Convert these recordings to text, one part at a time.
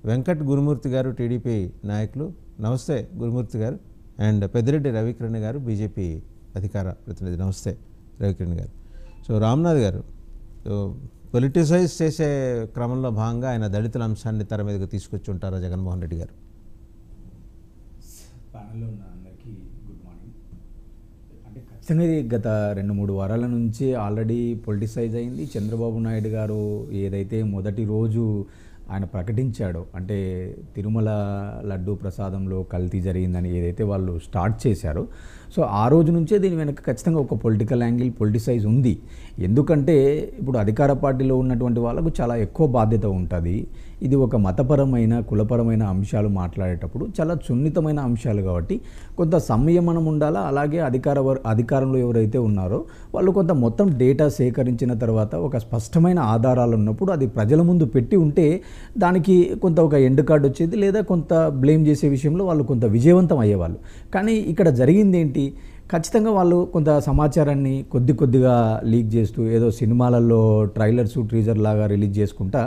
వెంకట్ గురుమూర్తి గారు టీడీపీ నాయకులు. నమస్తే గురుమూర్తి గారు. అండ్ పెద్దిరెడ్డి రవికిరణ్ గారు బీజేపీ అధికార ప్రతినిధి. నమస్తే రవికిరణ్ గారు. సో రామ్నాథ్ గారు, సో పొలిటిసైజ్ చేసే క్రమంలో భాగంగా ఆయన దళితుల అంశాన్ని తెర మీదకి తీసుకొచ్చి ఉంటారా జగన్మోహన్ రెడ్డి గారు? ప్యానెల్లో ఉన్న అందరికీ గుడ్ మార్నింగ్. అంటే ఖచ్చితంగా ఇది గత 2-3 వారాల నుంచి ఆల్రెడీ పొలిటిసైజ్ అయింది. చంద్రబాబు నాయుడు గారు ఏదైతే మొదటి రోజు ఆయన ప్రకటించాడో, అంటే తిరుమల లడ్డూ ప్రసాదంలో కల్తీ జరిగిందని ఏదైతే వాళ్ళు స్టార్ట్ చేశారో, సో ఆ రోజు నుంచే దీని వెనక ఖచ్చితంగా ఒక పొలిటికల్ యాంగిల్, పొలిటిసైజ్ ఉంది. ఎందుకంటే ఇప్పుడు అధికార పార్టీలో ఉన్నటువంటి వాళ్ళకు చాలా ఎక్కువ బాధ్యత ఉంటుంది. ఇది ఒక మతపరమైన, కులపరమైన అంశాలు మాట్లాడేటప్పుడు చాలా సున్నితమైన అంశాలు కాబట్టి కొంత సంయమనం ఉండాలా. అలాగే అధికారంలో ఎవరైతే ఉన్నారో వాళ్ళు కొంత మొత్తం డేటా సేకరించిన తర్వాత ఒక స్పష్టమైన ఆధారాలు ఉన్నప్పుడు అది ప్రజల ముందు పెట్టి ఉంటే దానికి కొంత ఒక ఎండ్ కార్డ్ వచ్చేది, లేదా కొంత బ్లేమ్ చేసే విషయంలో వాళ్ళు కొంత విజయవంతం అయ్యేవాళ్ళు. కానీ ఇక్కడ జరిగింది ఏంటి, ఖచ్చితంగా వాళ్ళు కొంత సమాచారాన్ని కొద్దిగా లీక్ చేస్తూ ఏదో సినిమాలలో ట్రైలర్స్, టీజర్ లాగా రిలీజ్ చేసుకుంటా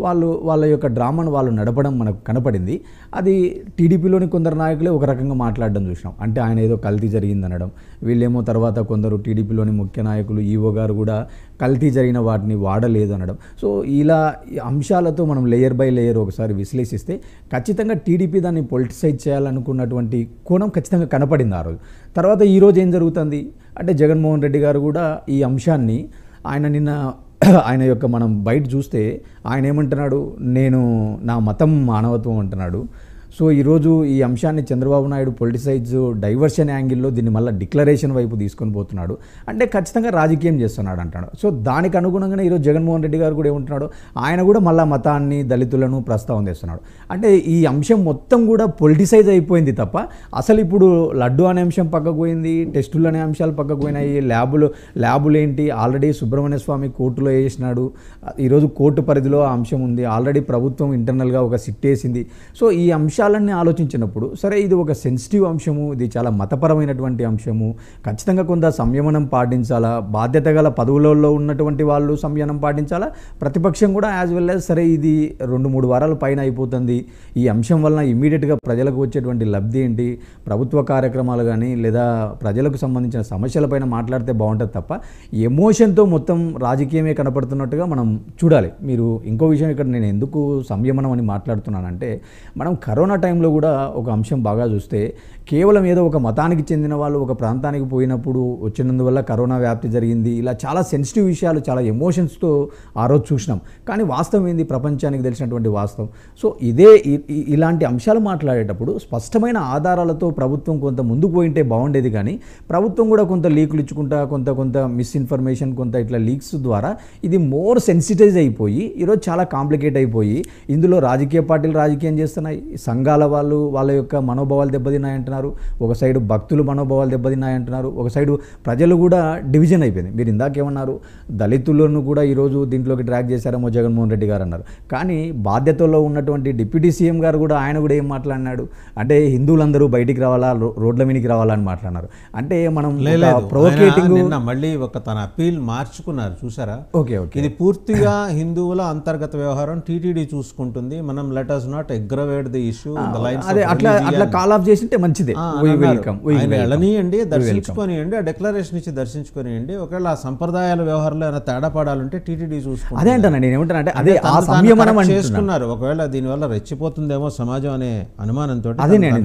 వాళ్ళ యొక్క డ్రామాను వాళ్ళు నడపడం మనకు కనపడింది. అది టీడీపీలోని కొందరు నాయకులే ఒక రకంగా మాట్లాడడం చూసినాం. అంటే ఆయన ఏదో కల్తీ జరిగిందనడం, వీళ్ళేమో తర్వాత కొందరు టీడీపీలోని ముఖ్య నాయకులు, ఈవో గారు కూడా కల్తీ జరిగిన వాటిని వాడలేదు అనడం. సో ఇలా అంశాలతో మనం లేయర్ బై లేయర్ ఒకసారి విశ్లేషిస్తే ఖచ్చితంగా టీడీపీ దాన్ని పొలిటిసైజ్ చేయాలనుకున్నటువంటి కోణం ఖచ్చితంగా కనపడింది ఆ రోజు. తర్వాత ఈరోజు ఏం జరుగుతుంది అంటే జగన్మోహన్ రెడ్డి గారు కూడా ఈ అంశాన్ని ఆయన యొక్క మనం బయట చూస్తే ఆయన ఏమంటున్నాడు, నేను నా మతం మానవత్వం అంటున్నాడు. సో ఈరోజు ఈ అంశాన్ని చంద్రబాబు నాయుడు పొలిటిసైజ్, డైవర్షన్ యాంగిల్లో దీన్ని మళ్ళీ డిక్లరేషన్ వైపు తీసుకొని పోతున్నాడు. అంటే ఖచ్చితంగా రాజకీయం చేస్తున్నాడు అంటాడు. సో దానికి అనుగుణంగానే ఈరోజు జగన్మోహన్ రెడ్డి గారు కూడా ఏమంటున్నాడు, ఆయన కూడా మళ్ళీ మతాన్ని, దళితులను ప్రస్తావన చేస్తున్నాడు. అంటే ఈ అంశం మొత్తం కూడా పొలిటిసైజ్ అయిపోయింది తప్ప అసలు ఇప్పుడు లడ్డు అనే అంశం పక్కకు పోయింది, టెస్టులు అనే అంశాలు పక్కకు పోయినాయి, ల్యాబులు ఏంటి, ఆల్రెడీ సుబ్రహ్మణ్య స్వామి కోర్టులో వేసినాడు. ఈరోజు కోర్టు పరిధిలో ఆ అంశం ఉంది. ఆల్రెడీ ప్రభుత్వం ఇంటర్నల్గా ఒక సిట్ వేసింది. సో ఈ అంశాలన్నీ ఆలోచించినప్పుడు సరే ఇది ఒక సెన్సిటివ్ అంశము, ఇది చాలా మతపరమైనటువంటి అంశము, ఖచ్చితంగా కొంత సంయమనం పాటించాలా, బాధ్యత గల పదవులలో ఉన్నటువంటి వాళ్ళు సంయమనం పాటించాలా, ప్రతిపక్షం కూడా యాజ్ వెల్ యాజ్ సరే ఇది 2-3 వారాల పైన అయిపోతుంది, ఈ అంశం వలన ఇమ్మీడియట్గా ప్రజలకు వచ్చేటువంటి లబ్ధి ఏంటి, ప్రభుత్వ కార్యక్రమాలు కానీ లేదా ప్రజలకు సంబంధించిన సమస్యలపైన మాట్లాడితే బాగుంటుంది తప్ప ఎమోషన్తో మొత్తం రాజకీయమే కనపడుతున్నట్టుగా మనం చూడాలి. మీరు ఇంకో విషయం ఇక్కడ నేను ఎందుకు సంయమనం అని మాట్లాడుతున్నానంటే, మనం కరోనా టైంలో కూడా ఒక అంశం బాగా చూస్తే కేవలం ఏదో ఒక మతానికి చెందిన వాళ్ళు ఒక ప్రాంతానికి పోయినప్పుడు వచ్చినందువల్ల కరోనా వ్యాప్తి జరిగింది, ఇలా చాలా సెన్సిటివ్ విషయాలు, చాలా ఎమోషన్స్తో ఆ రోజు చూసినాం. కానీ వాస్తవం ఏంది, ప్రపంచానికి తెలిసినటువంటి వాస్తవం. సో ఇలాంటి అంశాలు మాట్లాడేటప్పుడు స్పష్టమైన ఆధారాలతో ప్రభుత్వం కొంత ముందుకు పోయింటే బాగుండేది. కానీ ప్రభుత్వం కూడా కొంత లీకులు ఇచ్చుకుంటా, కొంత మిస్ఇన్ఫర్మేషన్, కొంత ఇట్లా లీక్స్ ద్వారా ఇది మోర్ సెన్సిటైజ్ అయిపోయి ఈరోజు చాలా కాంప్లికేట్ అయిపోయి ఇందులో రాజకీయ పార్టీలు రాజకీయం చేస్తున్నాయి, సంఘాల వాళ్ళు వాళ్ళ యొక్క మనోభావాలు దెబ్బతిన్నాయంటున్నారు, ఒక సైడు భక్తులు మనోభావాలు దెబ్బతిన్నాయంటున్నారు, ఒక సైడు ప్రజలు కూడా డివిజన్ అయిపోయింది. మీరు ఇందాకేమన్నారు, దళితులను కూడా ఈరోజు దీంట్లోకి ట్రాక్ చేశారేమో జగన్మోహన్ రెడ్డి గారు అన్నారు. కానీ బాధ్యతలో ఉన్నటువంటి డిప్యూటీ సీఎం గారు కూడా ఆయన కూడా ఏం మాట్లాడినాడు అంటే హిందువులందరూ బయటికి రావాలా, రోడ్ల మీదకి రావాలా అని మాట్లాడినారు. అంటే మనం ప్రొవోకేటింగ్ మళ్ళీ ఒక తన అపీల్ మార్చుకున్నారు చూసారా? ఓకే, ఇది పూర్తిగా హిందువుల అంతర్గత వ్యవహారం, టీటీడీ చూసుకుంటుంది, మనం let us not aggravate the issue in the lines అదే అట్లా కాల్ ఆఫ్ చేసింటే మంచిదే. వెళ్ళనియండి, దర్శించుకొనియండి, ఆ డిక్లరేషన్ ఇచ్చి దర్శించుకొనియండి. ఒకవేళ ఆ సంప్రదాయాల వ్యవహారంలో ఏమైనా తేడా పడాలంటే టీటీడీ చూసుకుంటుంది. అదే అంటానండి, నేను ఏమంటానంటే అదే ఆ సంయమనం చేసుకున్నారు. ఒకవేళ దీనివల్ల రెచ్చిపోతుందేమో సమాజం అనే అనుమానంతో అదే నేను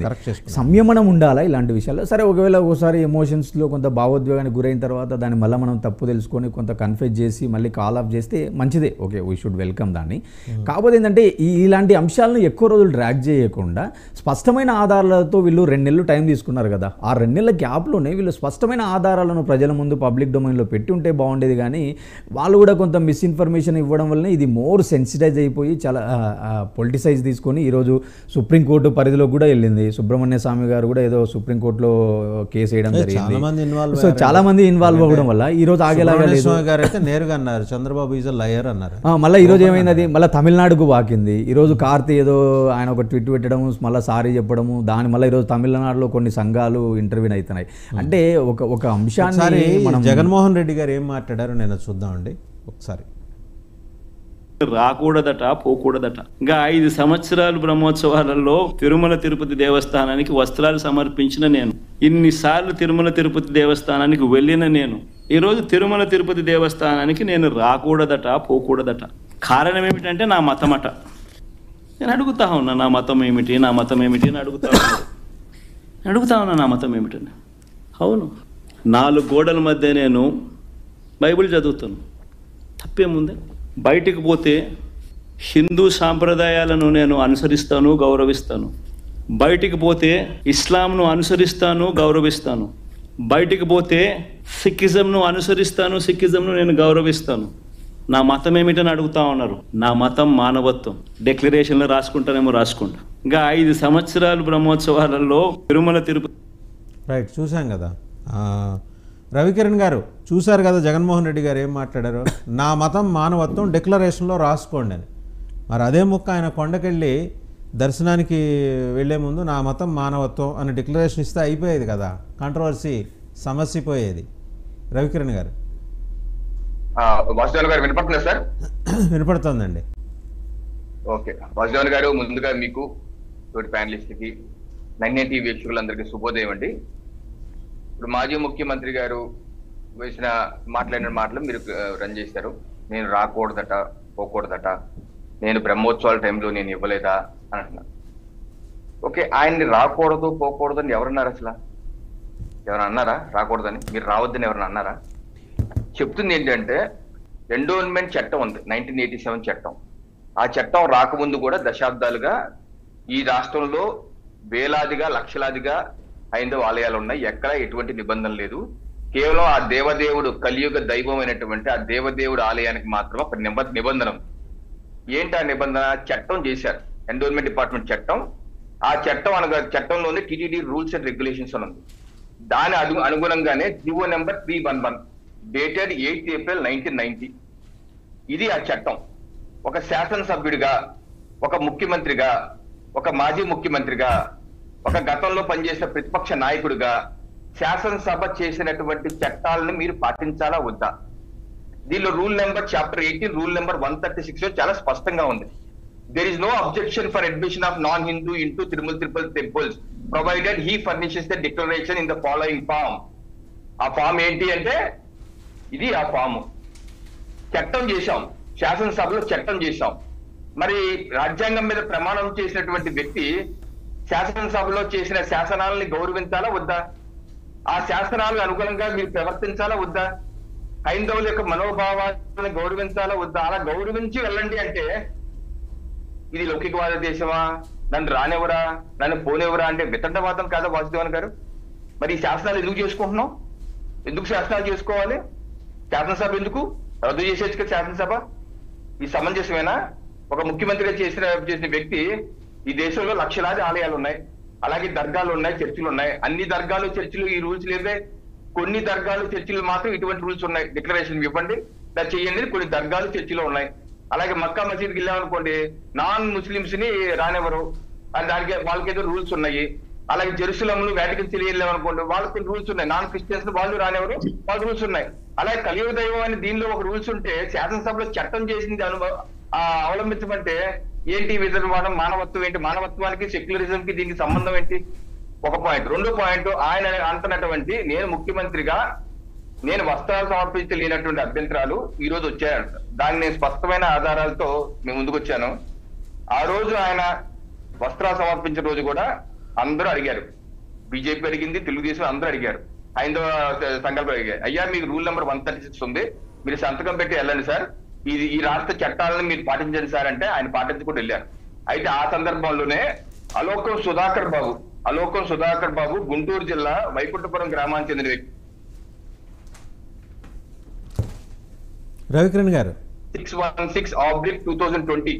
సంయమనం ఉండాలా ఇలాంటి విషయాల్లో. సరే ఒకవేళ ఒకసారి ఎమోషన్స్లో కొంత భావోద్వేగానికి గురైన తర్వాత దాన్ని మళ్ళీ మనం తప్పు తెలుసుకొని కొంత కన్ఫ్యూజ్ చేసి మళ్ళీ కాల్ ఆఫ్ చేస్తే మంచిదే. ఓకే, వీ షుడ్ వెల్కమ్ దాన్ని. కాకపోతే ఏంటంటే ఇలాంటి అంశాలను ఎక్కువ రోజులు డ్రాగ్ చేయకుండా స్పష్టమైన ఆధారాలతో వీళ్ళు 2 నెలలు టైం తీసుకున్నారు కదా, ఆ 2 నెలల గ్యాప్లోనే వీళ్ళు స్పష్టమైన ఆధారాలను ప్రజల ముందు పబ్లిక్ డొమైన్లో పెట్టి ఉంటే బాగుండేది. కానీ వాళ్ళు కూడా కొంత మిస్ఇన్ఫర్మేషన్ ఇవ్వడం వల్లనే ఇది మోర్ సెన్సిటైజ్ అయిపోయి చాలా పొలిటిసైజ్ తీసుకొని ఈరోజు సుప్రీంకోర్టు పరిధిలో కూడా వెళ్ళింది. సుబ్రహ్మణ్య స్వామి గారు కూడా ఏదో సుప్రీంకోర్టులో కేసు వేయడం జరిగింది. సో చాలా మంది ఇన్వాల్వ్ అవ్వడం వల్ల ఈరోజు ఆగేలాగా నేరుగా అన్నారు చంద్రబాబు ఈజ్ ఎ లయర్ అన్నారు. మళ్ళీ ఈరోజు ఏమైంది, మళ్ళీ తమిళనాడుకు వాకింది. ఈరోజు కార్తీ ఏదో ఆయన ఒక ట్వీట్ పెట్టడం, మళ్ళీ సారీ చెప్పడము, దాని మళ్ళీ ఈరోజు తమిళనాడులో కొన్ని సంఘాలు ఇంటర్వ్యూన్ అవుతున్నాయి. అంటే ఒక అంశాన్ని మనం జగన్మోహన్ రెడ్డి గారు ఏం మాట్లాడారో నేను చూద్దామండి ఒకసారి. రాకూడదట, పోకూడదట. ఇంకా 5 సంవత్సరాలు బ్రహ్మోత్సవాలలో తిరుమల తిరుపతి దేవస్థానానికి వస్త్రాలు సమర్పించిన నేను, ఇన్నిసార్లు తిరుమల తిరుపతి దేవస్థానానికి వెళ్ళిన నేను, ఈరోజు తిరుమల తిరుపతి దేవస్థానానికి నేను రాకూడదట, పోకూడదట. కారణం ఏమిటంటే నా మతమట. నేను అడుగుతా ఉన్నా, నా మతం ఏమిటి, నా మతం ఏమిటి అని అడుగుతా ఉన్నా నా మతం ఏమిటని. అవును, 4 గోడల మధ్య నేను బైబిల్ చదువుతాను, తప్పేముంది? బయటికి పోతే హిందూ సాంప్రదాయాలను నేను అనుసరిస్తాను, గౌరవిస్తాను. బయటికి పోతే ఇస్లాంను అనుసరిస్తాను, గౌరవిస్తాను. బయటికి పోతే సిక్కిజంను అనుసరిస్తాను, సిక్కిజంను నేను గౌరవిస్తాను. నా మతం ఏమిటని అడుగుతా ఉన్నారు. నా మతం మానవత్వం. డిక్లరేషన్లో రాసుకుంటానేమో రాసుకుంటా. ఇంకా 5 సంవత్సరాలు బ్రహ్మోత్సవాలలో తిరుమల తిరుపతి. రైట్, చూసాం కదా. రవికిరణ్ గారు చూశారు కదా జగన్మోహన్ రెడ్డి గారు ఏం మాట్లాడారు. నా మతం మానవత్వం, డిక్లరేషన్లో రాసుకోండి అని. మరి అదే ముక్క ఆయన కొండకెళ్ళి దర్శనానికి వెళ్లే ముందు నా మతం మానవత్వం అని డిక్లరేషన్ ఇస్తే అయిపోయేది కదా, కాంట్రవర్సీ సమస్య పోయేది. రవికిరణ్ గారు. వాసుదేవన్ గారు వినపడుతుందా సార్? వినపడుతుందండి. ఓకే, వాసుదేవన్ గారు ముందుగా మీకు, తోటి ప్యానలిస్ట్కి, 9 టీవీ వీక్షకులందరికీ శుభోదయం అండి. ఇప్పుడు మాజీ ముఖ్యమంత్రి గారు మాట్లాడిన మాటలు మీరు రన్ చేశారు. నేను రాకూడదట, పోకూడదట, నేను బ్రహ్మోత్సవాల టైంలో నేను ఇవ్వలేదా అని అంటున్నాను. ఓకే, ఆయన్ని రాకూడదు, పోకూడదు అని ఎవరన్నారు? అసలు ఎవరైనా అన్నారా రాకూడదని? మీరు రావద్దని ఎవరైనా అన్నారా? చెప్తుంది ఏంటంటే, ఎండోన్మెంట్ చట్టం ఉంది, 1987 చట్టం. ఆ చట్టం రాకముందు కూడా దశాబ్దాలుగా ఈ రాష్ట్రంలో వేలాదిగా, లక్షలాదిగా హైందవ ఆలయాలు ఉన్నాయి. ఎక్కడ ఎటువంటి నిబంధన లేదు. కేవలం ఆ దేవదేవుడు, కలియుగ దైవమైనటువంటి ఆ దేవదేవుడు ఆలయానికి మాత్రం ఒక నిబంధన. ఏంటి ఆ నిబంధన? చట్టం చేశారు, ఎండోన్మెంట్ డిపార్ట్మెంట్ చట్టం. ఆ చట్టం చట్టంలోనే టీటీడీ రూల్స్ అండ్ రెగ్యులేషన్స్ అని ఉంది. దాని అనుగుణంగానే జీవో నెంబర్ 311 డేటెడ్ 8 ఏప్రిల్ 1990. ఇది ఆ చట్టం. ఒక శాసనసభ్యుడిగా, ఒక ముఖ్యమంత్రిగా, ఒక మాజీ ముఖ్యమంత్రిగా, ఒక గతంలో పనిచేసిన ప్రతిపక్ష నాయకుడిగా శాసనసభ చేసినటువంటి చట్టాలను మీరు పాటించాలా వద్దా? దీనిలో rule number chapter 18 rule number 136 చాలా స్పష్టంగా ఉంది. There is no objection for admission of non Hindu into Tirumala Tirupati temples provided he furnishes the declaration in the following form. ఆ ఫామ్ ఏంటి అంటే ఇది. ఆ ఫామ్ చట్టం చేశాం, శాసనసభలో చట్టం చేశాం. మరి రాజ్యాంగం మీద ప్రమాణం చేసినటువంటి వ్యక్తి శాసనసభలో చేసిన శాసనాలని గౌరవించాలా వద్దా? ఆ శాసనాలకు అనుగుణంగా మీరు ప్రవర్తించాలా వద్దా? హైందవుల యొక్క మనోభావాలను గౌరవించాలా వద్దా? అలా గౌరవించి వెళ్ళండి అంటే ఇది లౌకికవాద దేశమా? నన్ను రానివ్వరా, నన్ను పోనివ్వరా అంటే వితండవాదం కాదా వాసుదేవన్ గారు? మరి ఈ శాసనాలు ఎందుకు చేసుకుంటున్నాం? ఎందుకు శాసనాలు చేసుకోవాలి? శాసనసభ ఎందుకు రద్దు చేసేచ్చు కదా శాసనసభ? ఈ సమంజసమేనా? ఒక ముఖ్యమంత్రిగా చేసిన వ్యక్తి, ఈ దేశంలో లక్షలాది ఆలయాలు ఉన్నాయి, అలాగే దర్గాలు ఉన్నాయి, చర్చిలు ఉన్నాయి. అన్ని దర్గాలు, చర్చిలు ఈ రూల్స్ లేవే. కొన్ని దర్గాలు, చర్చిలు మాత్రం ఇటువంటి రూల్స్ ఉన్నాయి. డిక్లరేషన్ ఇవ్వండి, ఇలా చేయండి. కొన్ని దర్గాలు, చర్చిలు ఉన్నాయి. అలాగే మక్కా మసీద్కి వెళ్ళామనుకోండి, నాన్ ముస్లిమ్స్ ని రానివ్వరు, దానికి వాళ్ళకి ఏదో రూల్స్ ఉన్నాయి. అలాగే జెరూసలంలో వాటికన్ సిటీ వెళ్ళామనుకోండి, వాళ్ళకి రూల్స్ ఉన్నాయి. నాన్ క్రిస్టియన్స్ వాళ్ళు రానివ్వరు, వాళ్ళ రూల్స్ ఉన్నాయి. అలాగే కలియుగ దైవం అని దీనిలో ఒక రూల్స్ ఉంటే శాసనసభలో చట్టం చేసింది అవలంబించమంటే ఏంటి విధవాదం? మానవత్వం ఏంటి? మానవత్వానికి సెక్యులరిజం కి దీనికి సంబంధం ఏంటి? ఒక పాయింట్. రెండో పాయింట్, ఆయన అంటున్నటువంటి నేను ముఖ్యమంత్రిగా నేను వస్త్రాలు సమర్పించలేనటువంటి అభ్యంతరాలు ఈ రోజు వచ్చాయంట. దాన్ని నేను స్పష్టమైన ఆధారాలతో మేము ముందుకు వచ్చాను. ఆ రోజు ఆయన వస్త్రాలు సమర్పించిన రోజు కూడా అందరూ అడిగారు, బీజేపీ అడిగింది, తెలుగుదేశం అందరూ అడిగారు, హైందవ సంకల్పం అడిగారు. అయ్యా మీకు రూల్ నెంబర్ 136 ఉంది, మీరు సంతకం పెట్టి వెళ్ళండి సార్, ఈ రాష్ట్ర చట్టాలను మీరు పాటించండి సార్ అంటే ఆయన పాటించుకుంటూ వెళ్ళారు. అయితే ఆ సందర్భంలోనే అలోకం సుధాకర్ బాబు గుంటూరు జిల్లా వైకుంఠపురం గ్రామానికి చెందిన వ్యక్తి. రవికిరణ్ గారు 616/2020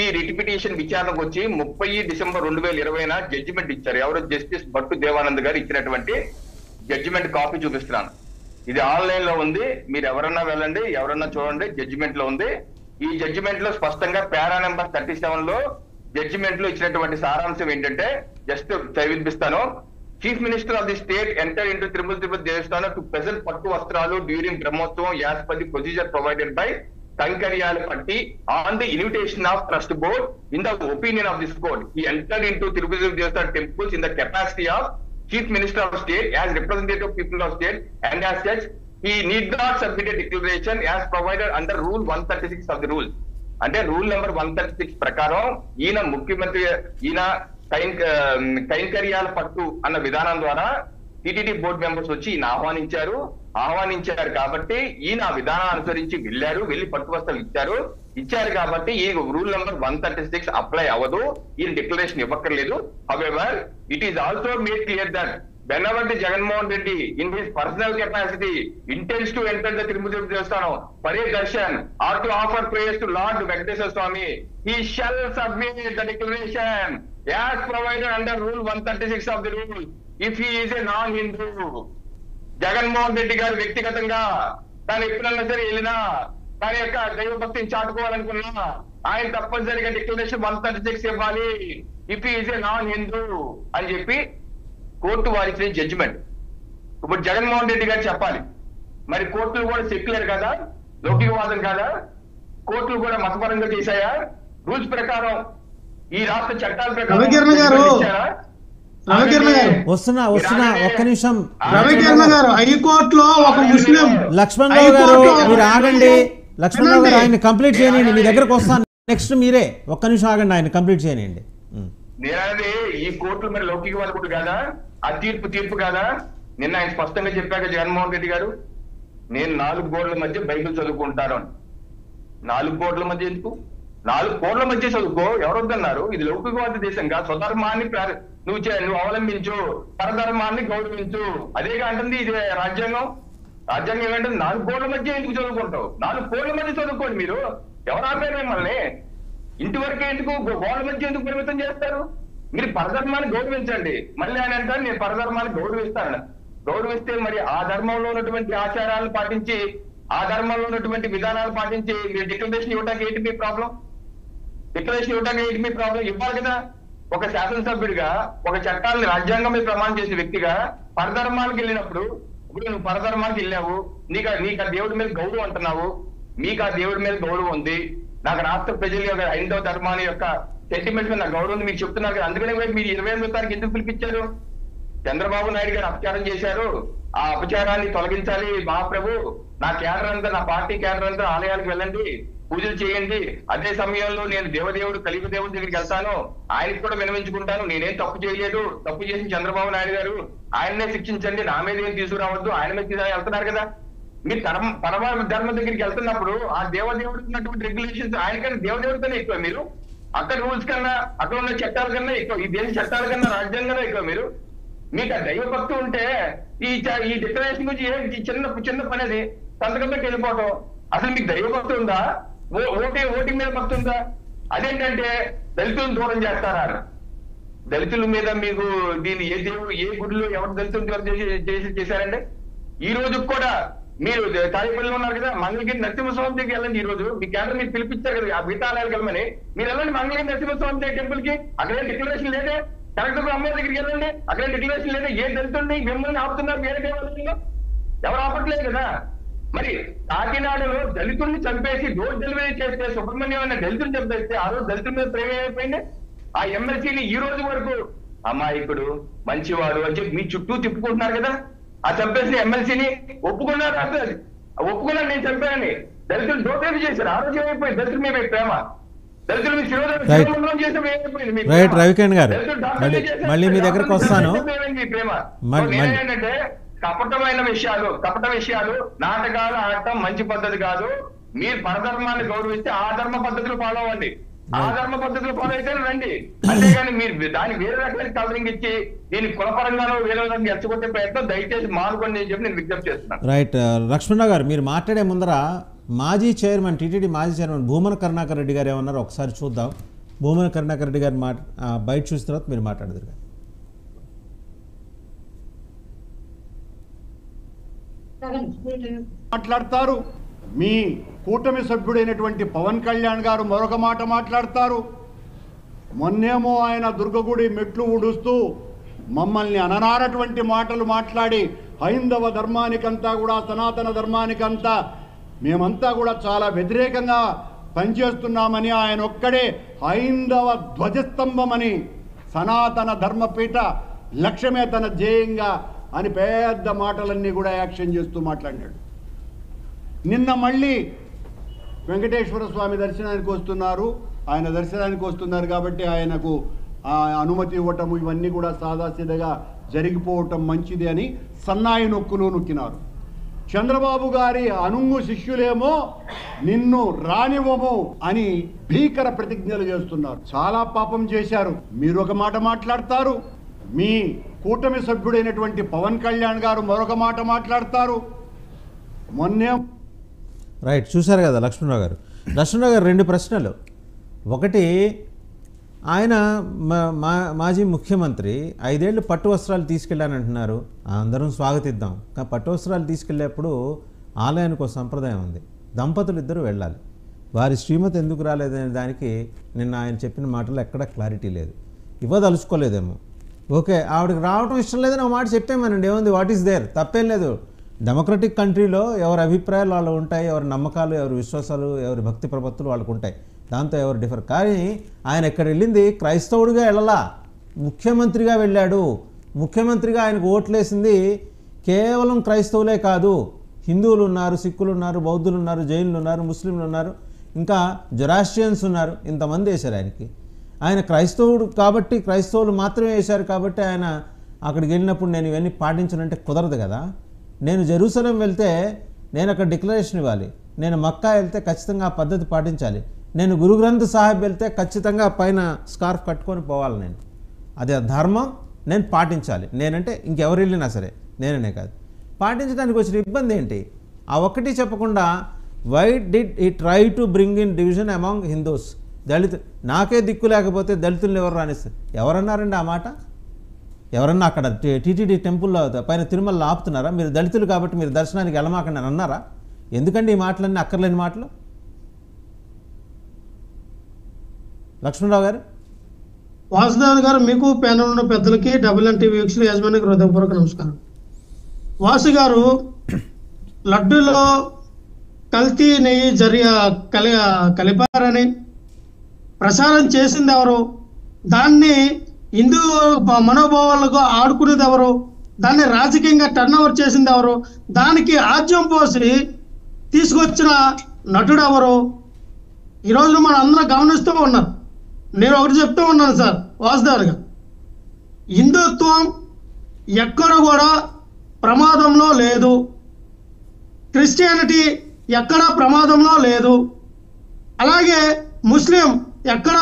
ఈ రిటిపిటేషన్ విచారణకు వచ్చి 30 డిసెంబర్ 2020 జడ్జిమెంట్ ఇచ్చారు. ఎవరు? జస్టిస్ భట్టు దేవానంద్ గారు ఇచ్చినటువంటి జడ్జిమెంట్ కాపీ చూపిస్తున్నాను. ఇది ఆన్లైన్ లో ఉంది, మీరు ఎవరన్నా వెళ్ళండి, ఎవరన్నా చూడండి, జడ్జిమెంట్ లో ఉంది. ఈ జడ్జిమెంట్ లో స్పష్టంగా పారా నెంబర్ 37 లో జడ్జిమెంట్ లో ఇచ్చినటువంటి సారాంశం ఏంటంటే, జస్ట్ చదివినిపిస్తాను. Chief minister of the state enter into Tirumala Tirupati Devasthanam to present పట్టు వస్త్రాలు during Brahmotsavam as per the procedure provided by Kankariyalapatti on the invitation of trust board, in the opinion of this board, he entered into Tirupati Devasthan temples in the capacity of Chief Minister of State as representative of people of state, and as such he need not submit a declaration as provided under Rule 136 of the rules. అంటే rule number 136 ప్రకారం ఈయన ముఖ్యమంత్రి ఈయన కైంకర్యాల పట్టు అన్న విధానం ద్వారా TTD board members వచ్చి ఈయన ఆహ్వానించారు కాబట్టి ఈయన విధానం అనుసరించి వెళ్ళి పట్టు వస్త్రాలు ఇచ్చారు కాబట్టి ఈ రూల్ నెంబర్ 136 అప్లై అవ్వదు, ఈయన డిక్లరేషన్ ఇవ్వక్కర్లేదు. However it is also made clear that whenever the Jagannath Reddy in his personal capacity intends to enter the Tirupati Devasthanam for a darshan or to offer prayers to Lord Venkateswara Swami, he shall submit the declaration as provided under Rule 136 of the rule if he is a non-Hindu. Jagannath Reddy గారు వ్యక్తిగతంగా తాను ఎప్పుడన్నా సరే వెళ్ళినా తన యొక్క దైవభక్తిని చాటుకోవాలనుకున్నా ఆయన తప్పనిసరిగా డిక్లరేషన్ 136 ఇవ్వాలి if he is a non-Hindu అని చెప్పి కోర్టు వారిచ్చిన జడ్జిమెంట్. ఇప్పుడు జగన్మోహన్ రెడ్డి గారు చెప్పాలి, మరి కోర్టులు కూడా సెక్యులర్ కదా, లౌకికవాదం కదా, కోర్టులు కూడా మతపరంగా చేశాయా, రూల్స్ ప్రకారం ఈ రాష్ట్ర చట్టాల ప్రకారం వస్తున్నా ఒక్క నిమిషం హైకోర్టులో ఒక ముస్లిం లక్ష్మణరావు గారు మీరు ఆగండి. లక్ష్మణరావు గారు ఆయన కంప్లీట్ చేయనండి, మీ దగ్గరకు వస్తాను నెక్స్ట్. మీరే ఒక్క నిమిషం ఆగండి, ఆయన కంప్లీట్ చేయనండి. నేనది ఈ కోర్టులు మరి లౌకికవాదకుడు కాదా, ఆ తీర్పు కాదా? నిన్న ఆయన స్పష్టంగా చెప్పాక జగన్మోహన్ రెడ్డి గారు, నేను 4 గోడల మధ్య బైబిల్ చదువుకుంటాను అని. 4 గోడల మధ్య ఎందుకు? 4 కోట్ల మధ్య చదువుకో, ఎవరొద్దన్నారు? ఇది లౌకికవాద దేశం కాదు. స్వధర్మాన్ని నువ్వు అవలంబించు, పరధర్మాన్ని గౌరవించు, అదేగా అంటుంది ఇది రాజ్యాంగం. రాజ్యాంగం ఏంటంటే 4 కోట్ల మధ్య ఎందుకు చదువుకుంటావు? 4 కోట్ల మధ్య చదువుకోండి. మీరు ఎవరు ఆపారు మిమ్మల్ని? ఇంటి వరకే ఎందుకు, గోడల మధ్య ఎందుకు పరిమితం చేస్తారు? మీరు పరధర్మాన్ని గౌరవించండి. మళ్ళీ ఆయన అంటారు నేను పరధర్మాన్ని గౌరవిస్తే మరి ఆ ధర్మంలో ఉన్నటువంటి ఆచారాలను పాటించి, ఆ ధర్మంలో ఉన్నటువంటి విధానాలు పాటించి మీరు డిక్లరేషన్ ఇవ్వడానికి ఏంటి మీ ప్రాబ్లం? ఇవ్వాలి కదా. ఒక శాసనసభ్యుడిగా ఒక చట్టాలను రాజ్యాంగం మీద ప్రమాణం చేసే వ్యక్తిగా పరధర్మానికి వెళ్ళినప్పుడు, ఇప్పుడు నువ్వు పరధర్మానికి వెళ్ళావు, నీకు ఆ దేవుడి మీద గౌరవం అంటున్నావు, మీకు ఆ దేవుడి మీద గౌరవం ఉంది, నాకు రాష్ట్ర ప్రజల యొక్క హైందవ ధర్మాన్ని యొక్క సెంటిమెంట్ మీద నాకు గౌరవం మీకు చెప్తున్నారు కదా. అందుకనే మీరు 28వ తారీఖు ఎందుకు పిలిపించారు? చంద్రబాబు నాయుడు గారు అపచారం చేశారు, ఆ అపచారాన్ని తొలగించాలి మహాప్రభు, నా కేడర్ అంతా, నా పార్టీ కేడర్ అంతా ఆలయాలకు వెళ్ళండి, పూజలు చేయండి, అదే సమయంలో నేను దేవదేవుడు కలిపి దేవుడి దగ్గరికి వెళ్తాను, ఆయనకు కూడా వినవించుకుంటాను, నేనేం తప్పు చేయలేదు, తప్పు చేసిన చంద్రబాబు నాయుడు గారు ఆయన్నే శిక్షించండి, నా మీద ఏం తీసుకురావద్దు, ఆయన మీద వెళ్తున్నారు కదా. మీరు పరమ ధర్మ దగ్గరికి వెళ్తున్నప్పుడు ఆ దేవదేవుడికి ఉన్నటువంటి రెగ్యులేషన్స్ ఆయనకన్నా దేవదేవుడికన్నా ఎక్కువ మీరు, అక్కడ రూల్స్ కన్నా అక్కడ ఉన్న చట్టాల కన్నా ఎక్కువ, ఈ దేశ చట్టాల కన్నా రాజ్యాంగంగా ఎక్కువ మీరు. మీకు ఆ దైవభక్తి ఉంటే ఈ డిక్లరేషన్ గురించి చిన్న పని అది సంతకం పెట్టి వెళ్ళిపోవటం. అసలు మీకు దైవభక్తి ఉందా? ఓటింగ్ మీద భక్తి ఉందా? అదేంటంటే దళితులను దూరం చేస్తారా? దళితుల మీద మీకు దీన్ని ఏ గుడిలో ఎవరు దళితులు చేశారంటే ఈ రోజు కూడా మీరు తాడిపల్లిలో ఉన్నారు కదా, మంగళగిరి నరసింహస్వామి దగ్గరికి వెళ్ళండి. ఈ రోజు మీ కేంద్రం మీరు పిలిపించారు కదా ఆ వితాలయాలకు వెళ్ళమని, మీరు వెళ్ళండి మంగళగిరి నరసింహస్వామి టెంపుల్ కి. అక్కడే డిక్లరేషన్ లేదే. కలెక్టర్ అమ్మవారి దగ్గరికి వెళ్ళండి, అక్కడే డిక్లరేషన్ లేదే. ఏ దళితుడిని మిమ్మల్ని ఆపుతున్నారు వేరే దేవాలయంలో? ఎవరు ఆపట్లేదు కదా. మరి కాకినాడలో దళితుల్ని చంపేసి డోర్ డెలివరీ చేస్తే, సుబ్రహ్మణ్యం అనే దళితులు చంపేస్తే ఆ రోజు దళితుల మీద ప్రేమ ఏమైపోయింది? ఆ ఎమ్మెల్సీని ఈ రోజు వరకు అమాయకుడు మంచివాడు అని చెప్పి మీ చుట్టూ తిప్పుకుంటున్నారు కదా. ఆ చంపేసిన ఎమ్మెల్సీని ఒప్పుకున్నారు, ఒప్పుకున్నాను నేను చంపానని. దళితులు డోర్ డెలివరీ చేశారు. ఆ రోజు ఏమైపోయింది? దళితుల మీద ప్రేమ, దళితులు మీ శిరోధం చేసిన రైట్ రవికిరణ్ గారు, మళ్ళీ మీ దగ్గరకు వస్తాను. ప్రేమ ఏంటంటే కపట విషయాలు నాటకాలు ఆడటం మంచి పద్ధతి కాదు. మీరు పరధర్మాన్ని గౌరవిస్తే ఆ ధర్మ పద్ధతులు ఫాలో అవ్వండి, ఆ ధర్మ పద్ధతులు ఫాలో అయితే రండి. అంతేగాని మీరు దాన్ని వేరే రకమైన కవరింగ్ ఇచ్చి దీన్ని కులపరంగానో వేరే రకంగా ఎచ్చగొట్టే ప్రయత్నం దయచేసి మానుకోండి అని చెప్పి నేను విజ్ఞప్తి చేస్తున్నాను. రైట్ లక్ష్మణరావు గారు, మీరు మాట్లాడే ముందర మాజీ చైర్మన్ టీటీడీ మాజీ చైర్మన్ భూమన కరుణాకర్ రెడ్డి గారు ఏమన్నారు ఒకసారి చూద్దాం. భూమన కరుణాకర్ రెడ్డి గారు బయట చూసిన తర్వాత మీరు మాట్లాడదురు. మాట్లాడతారు. మీ కూటమి సభ్యుడైనటువంటి పవన్ కళ్యాణ్ గారు మరొక మాట మాట్లాడతారు. మొన్నేమో ఆయన దుర్గగుడి మెట్లు ఊడుస్తూ మమ్మల్ని అననారటువంటి మాటలు మాట్లాడి హైందవ ధర్మానికంతా కూడా సనాతన ధర్మానికంతా మేమంతా కూడా చాలా వ్యతిరేకంగా పనిచేస్తున్నామని, ఆయన ఒక్కడే హైందవ ధ్వజస్తంభమని, సనాతన ధర్మపీఠ లక్ష్యమే తన ధ్యేయంగా అని పెద్ద మాటలన్నీ కూడా యాక్షన్ చేస్తూ మాట్లాడాడు. నిన్న మళ్ళీ వెంకటేశ్వర స్వామి దర్శనానికి వస్తున్నారు, ఆయన దర్శనానికి వస్తున్నారు కాబట్టి ఆయనకు అనుమతి ఇవ్వటం ఇవన్నీ కూడా సాదాసీదగా జరిగిపోవటం మంచిది అని సన్నాయి నొక్కులు నొక్కినారు. చంద్రబాబు గారి అనుంగు శిష్యులేమో నిన్ను రానివ్వము అని భీకర ప్రతిజ్ఞలు చేస్తున్నారు. చాలా పాపం చేశారు. మీరు ఒక మాట మాట్లాడతారు, మీ కూటమి సభ్యుడైనటువంటి పవన్ కళ్యాణ్ గారు మరొక మాట మాట్లాడతారు. మొన్నే రైట్, చూశారు కదా లక్ష్మణరావు గారు. లక్ష్మణరావు గారు 2 ప్రశ్నలు. ఒకటి, ఆయన మాజీ ముఖ్యమంత్రి 5 ఏళ్ళు పట్టు వస్త్రాలు తీసుకెళ్ళానంటున్నారు. అందరం స్వాగతిద్దాం. కానీ పట్టు వస్త్రాలు తీసుకెళ్ళేప్పుడు ఆలయానికి ఒక సంప్రదాయం ఉంది, దంపతులు ఇద్దరు వెళ్ళాలి. వారి శ్రీమతి ఎందుకు రాలేదనే దానికి నిన్న ఆయన చెప్పిన మాటలో ఎక్కడ క్లారిటీ లేదు. ఇవ్వదలుచుకోలేదేమో. ఓకే, ఆవిడకి రావడం ఇష్టం లేదని ఒక మాట చెప్పేమనండి, ఏముంది, వాట్ ఈస్ దేర్, తప్పేం లేదు. డెమోక్రటిక్ కంట్రీలో ఎవరి అభిప్రాయాలు వాళ్ళు ఉంటాయి, ఎవరి నమ్మకాలు, ఎవరి విశ్వాసాలు, ఎవరి భక్తి ప్రపత్తులు వాళ్ళకు ఉంటాయి. దాంతో ఎవరు డిఫర్. కానీ ఆయన ఎక్కడ వెళ్ళింది క్రైస్తవుడిగా వెళ్ళలా, ముఖ్యమంత్రిగా వెళ్ళాడు. ముఖ్యమంత్రిగా ఆయనకు ఓట్లేసింది కేవలం క్రైస్తవులే కాదు, హిందువులు ఉన్నారు, సిక్కులు ఉన్నారు, బౌద్ధులు ఉన్నారు, జైనులు ఉన్నారు, ముస్లింలు ఉన్నారు, ఇంకా జొరాస్ట్రియన్స్ ఉన్నారు. ఇంతమంది వేశారు ఆయనకి. ఆయన క్రైస్తవుడు కాబట్టి, క్రైస్తవులు మాత్రమే వేశారు కాబట్టి ఆయన అక్కడికి వెళ్ళినప్పుడు నేను ఇవన్నీ పాటించనంటే కుదరదు కదా. నేను జెరూసలేం వెళ్తే నేను అక్కడ డిక్లరేషన్ ఇవ్వాలి, నేను మక్కా వెళ్తే ఖచ్చితంగా ఆ పద్ధతి పాటించాలి, నేను గురు గ్రంథ్ సాహిబ్ వెళ్తే ఖచ్చితంగా పైన స్కార్ఫ్ కట్టుకొని పోవాలి. నేను అది ధర్మం, నేను పాటించాలి. నేనంటే ఇంకెవరు వెళ్ళినా సరే, నేననే కాదు. పాటించడానికి వచ్చిన ఇబ్బంది ఏంటి? ఆ ఒక్కటి చెప్పకుండా why did he try to bring in division among Hindus? Dalit నాకే దిక్కు లేకపోతే దళితులను ఎవరు రానిస్తారు? ఎవరన్నారండి ఆ మాట? ఎవరన్నా అక్కడ టీటీడీ టెంపుల్లో పైన తిరుమలలో ఆపుతున్నారా? మీరు దళితులు కాబట్టి మీరు దర్శనానికి వెళ్ళమాకండి అని అన్నారా? ఎందుకండి ఈ మాటలన్నీ అక్కర్లేని మాటలు? లక్ష్మణరావు గారు. వాసుదేవ్ గారు, మీకు ప్యానల్ ఉన్న పెద్దలకి WN టీవీ వీక్షకుల యజమానికి హృదయపూర్వక నమస్కారం. వాసు గారు, లడ్డూలో కల్తీ నెయ్యి కలిపారని ప్రసారం చేసింది ఎవరు? దాన్ని హిందూ మనోభావాలకు ఆడుకునేది ఎవరు? దాన్ని రాజకీయంగా టర్న్ ఓవర్ చేసింది ఎవరు? దానికి ఆజ్యం పోసి తీసుకొచ్చిన నటుడు ఎవరు? ఈరోజు మనం అందరం గమనిస్తూ ఉన్నాం. నేను ఒకటి చెప్తూ ఉన్నాను సార్ వాసుదేవ్గా, హిందుత్వం ఎక్కడ కూడా ప్రమాదంలో లేదు, క్రిస్టియానిటీ ఎక్కడ ప్రమాదంలో లేదు, అలాగే ముస్లిం ఎక్కడ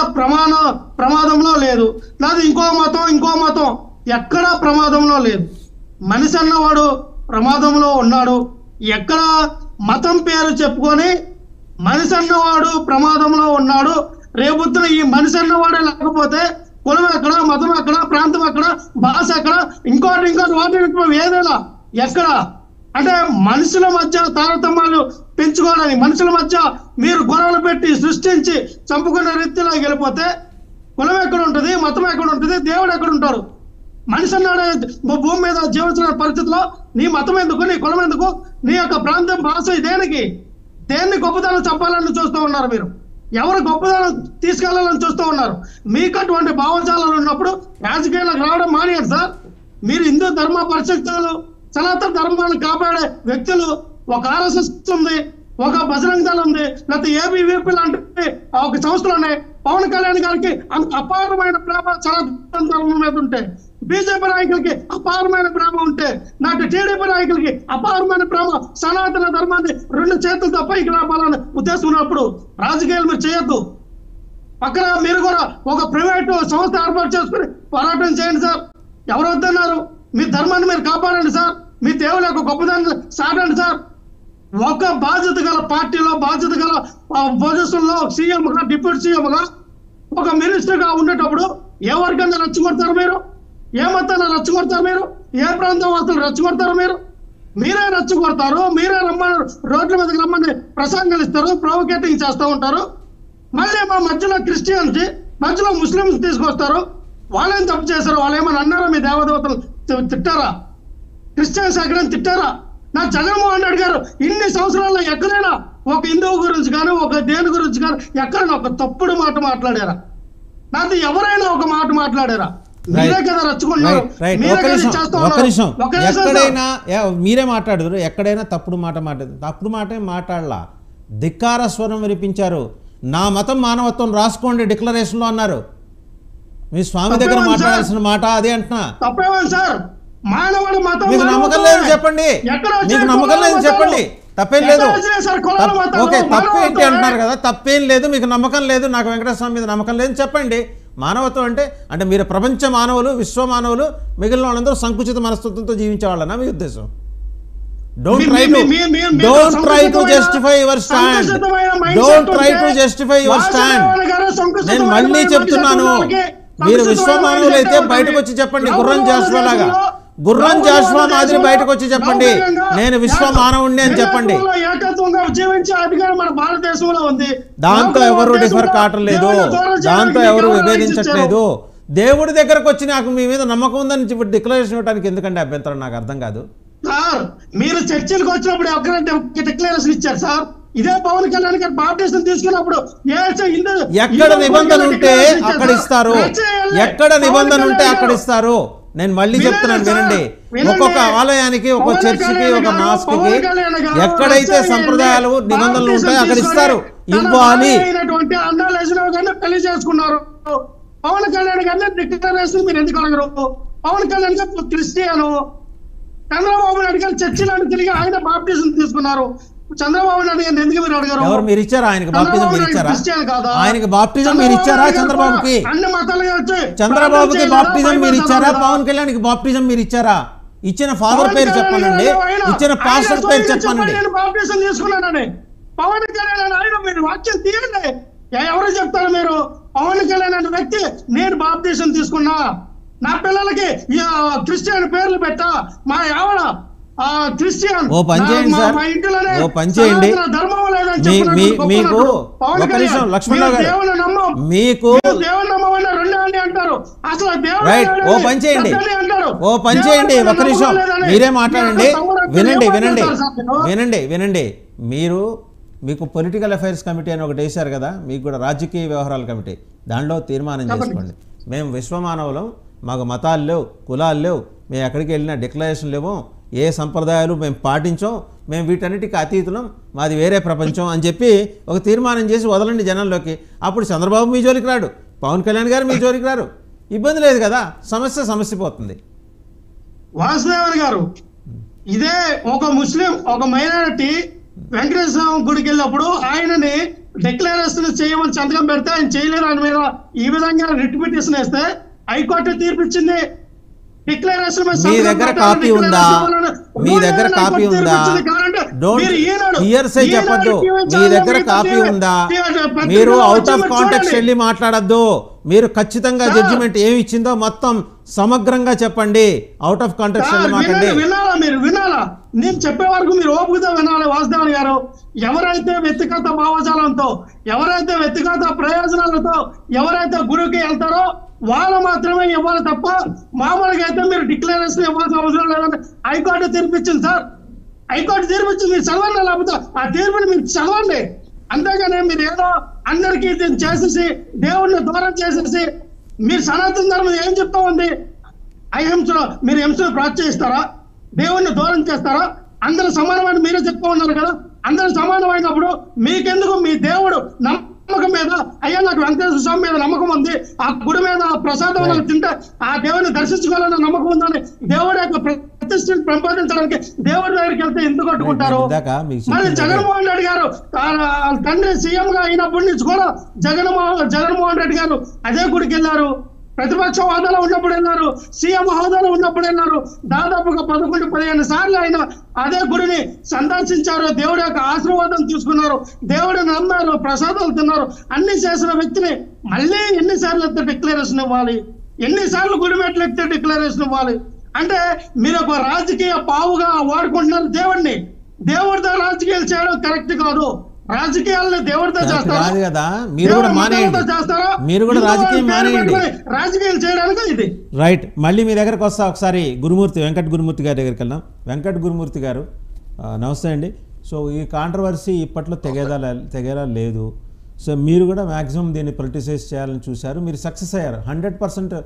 ప్రమాదంలో లేదు, లేదా ఇంకో మతం ఎక్కడ ప్రమాదంలో లేదు. మనిషి అన్నవాడు ప్రమాదంలో ఉన్నాడు. ఎక్కడ మతం పేరు చెప్పుకొని మనిషి అన్నవాడు ప్రమాదంలో ఉన్నాడు. రేపొద్దున ఈ మనిషి అన్నవాడే లేకపోతే కులం ఎక్కడ, మతం ఎక్కడ, ప్రాంతం ఎక్కడ, భాష ఎక్కడ, ఇంకోటి వాటి ఏదైనా ఎక్కడ? అంటే మనుషుల మధ్య తారతమ్యాలు పెంచుకోవడానికి, మనుషుల మధ్య మీరు గొడవలు పెట్టి సృష్టించి చంపుకునే రీతిలో వెళ్ళిపోతే కులం ఎక్కడ ఉంటుంది, మతం ఎక్కడ ఉంటుంది, దేవుడు ఎక్కడ ఉంటారు? మనిషి అన్నాడే భూమి మీద జీవించిన పరిస్థితిలో నీ మతం ఎందుకు, నీ కులం ఎందుకు, నీ యొక్క ప్రాంతం, భాష దేన్ని గొప్పదనం చెప్పాలని చూస్తూ ఉన్నారు మీరు? ఎవరు గొప్పదనం తీసుకెళ్లాలని చూస్తూ ఉన్నారు? మీకు అటువంటి భావజాలాలు ఉన్నప్పుడు రాజకీయాలకు రావడం మానేయాలి సార్. మీరు హిందూ ధర్మ పరిశక్తులు, సనాతన ధర్మాన్ని కాపాడే వ్యక్తులు, ఒక RSS ఉంది, ఒక బజరంగ్ దళం ఉంది, లేకపోతే ABVP లాంటి ఒక సంస్థలోనే పవన్ కళ్యాణ్ గారికి అపారమైన ప్రేమ సనాతన ధర్మం మీద ఉంటే, బీజేపీ నాయకులకి అపారమైన ప్రేమ ఉంటే, నాకు టీడీపీ నాయకులకి అపారమైన ప్రేమ సనాతన ధర్మాన్ని 2 చేతులతో పైకి రావాలని ఉద్దేశం ఉన్నప్పుడు రాజకీయాలు మీరు చేయొద్దు. పక్కన మీరు కూడా ఒక ప్రైవేటు సంస్థ ఏర్పాటు చేసుకుని పోరాటం చేయండి సార్. ఎవరు వద్దన్నారు? మీ ధర్మాన్ని మీరు కాపాడండి సార్. మీ దేవుల యొక్క గొప్పదాన్ని సాగండి సార్. ఒక బాధ్యత గల పార్టీలో, బాధ్యత గల పొజిషన్లో, సీఎంగా, డిప్యూటీ సీఎంగా, ఒక మినిస్టర్గా ఉండేటప్పుడు ఏ వర్గాన్ని రెచ్చగొడతారు మీరు? ఏ మతాన్ని రెచ్చగొడతారు మీరు? ఏ ప్రాంతం వాసులు రెచ్చగొడతారు మీరు? మీరే రెచ్చగొడతారు. మీరే రోడ్ల మీదకి రమ్మని ప్రసంగాలు ఇస్తారు, ప్రొవోకేటింగ్ చేస్తూ ఉంటారు. మళ్ళీ మా మధ్యలో క్రిస్టియన్స్, మధ్యలో ముస్లిమ్స్ తీసుకొస్తారు. వాళ్ళేం తప్పు చేశారు? వాళ్ళు ఏమైనా అన్నారా? మీ దేవదేవతలు తిట్టారా? క్రిస్టియన్స్ ఎక్కడైనా తిట్టారా? నా జగన్మోహన్ రెడ్డి గారు ఇన్ని సంవత్సరాల్లో ఎక్కడైనా ఒక హిందువు గురించి కానీ ఒక దేని గురించి కానీ ఎక్కడైనా ఒక తప్పుడు మాట మాట్లాడారా? నాతో ఎవరైనా ఒక మాట మాట్లాడారా? మీరే కదా రచ్చుకున్నారు, మీరే కదా చేస్తా ఉన్నారు. ఎక్కడైనా మీరే మాట్లాడరు, ఎక్కడైనా తప్పుడు మాట తప్పుడు మాట మాట్లాడలా, ధిక్కార స్వరం వినిపించారు. నా మతం మానవత్వం రాసుకోండి డిక్లరేషన్లో అన్నారు. మీ స్వామి దగ్గర మాట్లాడాల్సిన మాట అదే అంటున్నా. తప్పేమని సార్? మానవుడు మతం మీకు నమ్మకం లేదు చెప్పండి, మీకు నమ్మకం లేదు చెప్పండి, తప్పేం లేదు. ఓకే, తప్పు ఏంటి అంటున్నారు కదా, తప్పేం లేదు, మీకు నమ్మకం లేదు, నాకు వెంకటేశ్వర స్వామి మీద నమ్మకం లేదు చెప్పండి. మానవత్వం అంటే మీరు ప్రపంచ మానవులు, విశ్వ మానవులు, మిగిలిన వాళ్ళందరూ సంకుచిత మనస్తత్వంతో జీవించే వాళ్ళనా మీ ఉద్దేశం? Don't try to justify your stand. Don't try to justify your stand. నేను మళ్ళీ చెప్తున్నాను, మీరు విశ్వమానవులు అయితే బయటకు వచ్చి చెప్పండి. గుర్రం జాషువా లాగా, గుర్రం జాషువా మాదిరి బయటకు వచ్చి చెప్పండి నేను విశ్వమానవుణ్ణి అని చెప్పండి. దాంతో ఎవరు డిఫర్ కావట్లేదు, దాంతో ఎవరు విభేదించట్లేదు. దేవుడి దగ్గరకు వచ్చి నాకు మీ మీద నమ్మకం ఉందని డిక్లరేషన్ ఇవ్వడానికి ఎందుకంటే అభ్యంతరం నాకు అర్థం కాదు. సార్ మీరు చర్చిలకు వచ్చినప్పుడు ఎవరికైనా డిక్లరేషన్ ఇచ్చారు సార్? ఇదే పవన్ కళ్యాణ్ గారు బాప్టిజం తీసుకున్నప్పుడు ఎక్కడ నిబంధన ఉంటే అక్కడ ఇస్తారు, ఎక్కడ నిబంధన ఉంటే అక్కడ ఇస్తారు. నేను మళ్ళీ చెప్తున్నాను వినండి, ఒక్కొక్క ఆలయానికి, ఒక్కొక్క చర్చికి, ఒక మాస్కి ఎక్కడైతే సంప్రదాయాలు నిబంధనలు ఉంటాయో అక్కడ ఇస్తారు, ఇవ్వాలి. పెళ్లి చేసుకున్నారు పవన్ కళ్యాణ్ గారిని డిక్లరేషన్ మీరు ఎందుకు అడగరు? పవన్ కళ్యాణ్ గారు క్రిస్టియను, చంద్రబాబు నాయుడు గారు చర్చిలను తిరిగి ఆయన బాప్టిజం తీసుకున్నారు. చంద్రబాబు నాయుడు గారిని ఎందుకు మీరు అడగారు? ఎవరు మీరు ఇచ్చారా ఆయనకి బాప్టిజం? మీరు ఇచ్చారా ఆయనకి బాప్టిజం? మీరు ఇచ్చారా చంద్రబాబుకి? అన్ని మతాలు చంద్రబాబుకి బాప్టిజం మీరు ఇచ్చారా? పవన్ కళ్యాణ్కి బాప్టిజం మీరు ఇచ్చారా? ఇచ్చిన ఫాదర్ పేరు చెప్పనండి, ఇచ్చిన పాస్టర్ పేరు చెప్పనండి. బాప్టిజం తీసుకున్నానని పవన్ కళ్యాణ్ ఆయన మీరు వాక్యం తీయండి. ఎవరు చెప్తారు మీరు? పవన్ కళ్యాణ్ అనే వ్యక్తి నేను బాప్టిజం తీసుకున్నా, నా పిల్లలకి క్రిస్టియన్ పేర్లు పెట్టా, మా ఆవిడ క్రిస్టియన్, ఓ పని చేయండి సార్, ఓ పని చేయండి. మీకు ఒక నిమిషం లక్ష్మణరావు గారు, మీకు అంటారు అసలు రైట్, ఓ పని చేయండి, ఓ పని చేయండి, ఒక నిమిషం మీరే మాట్లాడండి. వినండి వినండి వినండి వినండి మీకు పొలిటికల్ అఫైర్స్ కమిటీ అని ఒకటి వేశారు కదా, మీకు కూడా రాజకీయ వ్యవహారాల కమిటీ, దానిలో తీర్మానం చేసుకోండి. మేము విశ్వమానవులం, మాకు మతాలు లేవు, కులాలు లేవు, మేము ఎక్కడికి వెళ్ళినా డిక్లరేషన్ లేవు, ఏ సంప్రదాయాలు మేము పాటించాం, మేము వీటన్నిటికీ అతీతులం, మాది వేరే ప్రపంచం అని చెప్పి ఒక తీర్మానం చేసి వదలండి జనంలోకి. అప్పుడు చంద్రబాబు మీ జోలికి రాడు, పవన్ కళ్యాణ్ గారు మీ జోలికి రారు, ఇబ్బంది లేదు కదా, సమస్య పోతుంది. వాసుదేవన్ గారు, ఇదే ఒక ముస్లిం, ఒక మైనారిటీ వెంకటేశ్వర గుడికి వెళ్ళినప్పుడు ఆయనని డిక్లరేషన్ చేయమని సంతకం పెడితే ఆయన చేయలేరు, ఆయన మీద ఈ విధంగా రిట్ పిటిషన్ వేస్తే హైకోర్టు తీర్పిచ్చింది. డిక్లరేషన్ మీ దగ్గర కాపీ ఉందా? మీ దగ్గర కాపీ ఉందా? డోంట్ హియర్సే చెప్పొద్దు. మీ దగ్గర కాపీ ఉందా? మీరు అవుట్ ఆఫ్ కాంటెక్స్ట్ వెళ్ళి మాట్లాడద్దు. మీరు ఖచ్చితంగా జడ్జిమెంట్ ఏమి ఇచ్చిందో మొత్తం సమగ్రంగా చెప్పండి, అవుట్ ఆఫ్ కాంటెక్స్ట్ వెళ్ళి మాట్లాడండి. వినాలా? మీరు వినాలా? నేను చెప్పే వరకు మీరు ఓపికతో వినాలి. వాసుదేవన్ గారు, ఎవరైతే వ్యక్తిగత భావజాలంతో, ఎవరైతే వ్యక్తిగత ప్రయోజనాలతో ఎవరైతే గుడికి వెళ్తారో వాళ్ళు మాత్రమే ఇవ్వాలి తప్ప మామూలుగా అయితే మీరు డిక్లరేషన్ ఇవ్వాల్సిన అవసరం లేదని హైకోర్టు తీర్పిచ్చింది సార్. హైకోర్టు తీర్పిచ్చింది, మీరు చదవండి. లేకపోతే ఆ తీర్పుని మీరు చదవండి, అంతేగానే మీరు ఏదో అందరికీ చేసేసి దేవుడిని దూరం చేసేసి మీరు సనాతన ధర్మం ఏం చెప్తా ఉంది? అహింసలో మీరు హింసను ప్రోత్సహిస్తారా? దేవుడిని దూరం చేస్తారా? అందరూ సమానమైన మీరే చెప్తా ఉన్నారు కదా. అందరూ సమానమైనప్పుడు మీకెందుకు మీ దేవుడు నమ్మకం మీద, అయ్యా నాకు వెంకటేశ్వర స్వామి మీద నమ్మకం ఉంది, ఆ గుడి మీద ప్రసాదం తింటే ఆ దేవుడిని దర్శించుకోవాలన్న నమ్మకం ఉందని దేవుడి యొక్క ప్రతిష్టను పెంపొందించడానికి దేవుడి దగ్గరికి వెళ్తే ఎందుకు కొట్టుకుంటారు? మరి జగన్మోహన్ రెడ్డి గారు తండ్రి సీఎం గా అయినప్పటి నుంచి కూడా జగన్మోహన్ రెడ్డి గారు అదే గుడికి వెళ్ళారు, ప్రతిపక్ష హోదాలో ఉన్నప్పుడు వెళ్ళారు, సీఎం హోదాలో ఉన్నప్పుడు వెళ్ళారు. దాదాపుగా 11-15 సార్లు ఆయన అదే గుడిని సందర్శించారు, దేవుడి యొక్క ఆశీర్వాదం తీసుకున్నారు, దేవుడిని నమ్మారు, ప్రసాదాలు తిన్నారు. అన్ని చేసిన వ్యక్తిని మళ్ళీ ఎన్నిసార్లు ఎత్తే డిక్లరేషన్ ఇవ్వాలి? ఎన్నిసార్లు గుడి మెట్లు ఎత్తే డిక్లరేషన్ ఇవ్వాలి? అంటే మీరు ఒక రాజకీయ పావుగా వాడుకుంటున్నారు దేవుడిని. దేవుడితో రాజకీయాలు చేయడం కరెక్ట్ కాదు. రాజకీయాలను దేవుడితో చేస్తారా? మీరు కూడా రాజకీయం మానేయండి. రాజకీయాలు చేయడానికి ఇది రైట్. మళ్ళీ మీ దగ్గరకు వస్తా, ఒకసారి వెంకట్ గురుమూర్తి గారి దగ్గరికి వెళ్దాం. వెంకట్ గురుమూర్తి గారు నమస్తే అండి. సో ఈ కాంట్రవర్సీ ఇప్పట్లో తెగేలా లేదు. సో మీరు కూడా మ్యాక్సిమం దీన్ని పొలిటిసైజ్ చేయాలని చూశారు, మీరు సక్సెస్ అయ్యారు 100%.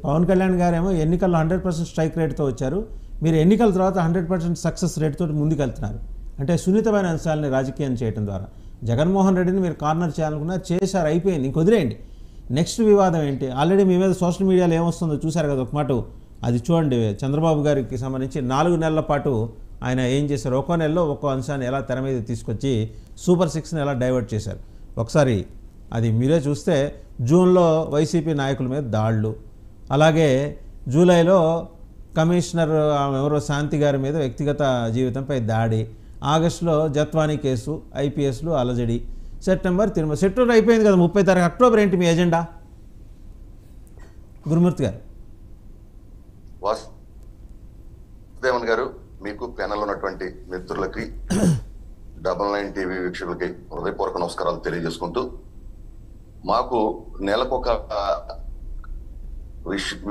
పవన్ కళ్యాణ్ గారేమో ఎన్నికల్లో 100% స్ట్రైక్ రేట్తో వచ్చారు, మీరు ఎన్నికల తర్వాత 100% సక్సెస్ రేట్తో ముందుకెళ్తున్నారు. అంటే సున్నితమైన అంశాలని రాజకీయం చేయడం ద్వారా జగన్మోహన్ రెడ్డిని మీరు కార్నర్ చేయాలనుకున్నారు, చేశారు, అయిపోయింది, ఇంక వదిలేయండి. నెక్స్ట్ వివాదం ఏంటి? ఆల్రెడీ మీ మీద సోషల్ మీడియాలో ఏమొస్తుందో చూశారు కదా ఒక మాట, అది చూడండి. చంద్రబాబు గారికి సంబంధించి 4 నెలల పాటు ఆయన ఏం చేశారు, ఒక్కో నెలలో ఒక్కో అంశాన్ని ఎలా తెర మీద తీసుకొచ్చి సూపర్ 6ని ఎలా డైవర్ట్ చేశారు ఒకసారి అది మీరే చూస్తే. జూన్లో వైసీపీ నాయకుల మీద దాడులు, అలాగే జూలైలో కమిషనర్ ఎవరో శాంతి గారి మీద వ్యక్తిగత జీవితంపై దాడి, ఆగస్టులో జత్వానీ కేసు, ఐపీఎస్లు అలజడి, సెప్టెంబర్ అయిపోయింది కదా, 30 తారీఖు అక్టోబర్ ఏంటి మీ ఎజెండా గురుమూర్తి గారు? వాసుదేవన్ గారు, మీకు ప్యానల్ ఉన్నటువంటి మిత్రులకి, 99 టీవీ వీక్షకులకి హృదయపూర్వక నమస్కారాలు తెలియజేసుకుంటూ, మాకు నెలకొక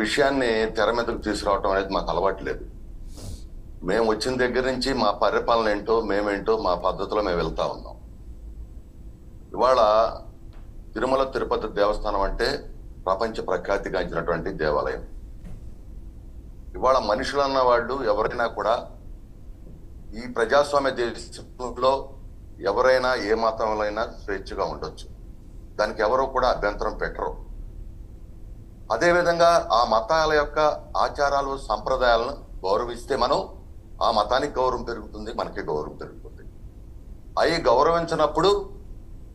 విషయాన్ని తెర మీదకు తీసుకురావటం అనేది మాకు అలవాటు లేదు. మేము వచ్చిన దగ్గర నుంచి మా పరిపాలన ఏంటో, మేమేంటో మా పద్ధతిలో మేము వెళ్తా ఉన్నాం. ఇవాళ తిరుమల తిరుపతి దేవస్థానం అంటే ప్రపంచ ప్రఖ్యాతిగాంచినటువంటి దేవాలయం. ఇవాళ మనుషులు అన్న వాళ్ళు ఎవరైనా కూడా ఈ ప్రజాస్వామ్య దేశంలో ఎవరైనా ఏ మతంలో అయినా స్వేచ్ఛగా ఉండొచ్చు, దానికి ఎవరు కూడా అభ్యంతరం పెట్టరు. అదేవిధంగా ఆ మతాల యొక్క ఆచారాలు సంప్రదాయాలను గౌరవిస్తే మనం ఆ మతానికి గౌరవం పెరుగుతుంది, మనకి గౌరవం పెరుగుతుంది. అవి గౌరవించినప్పుడు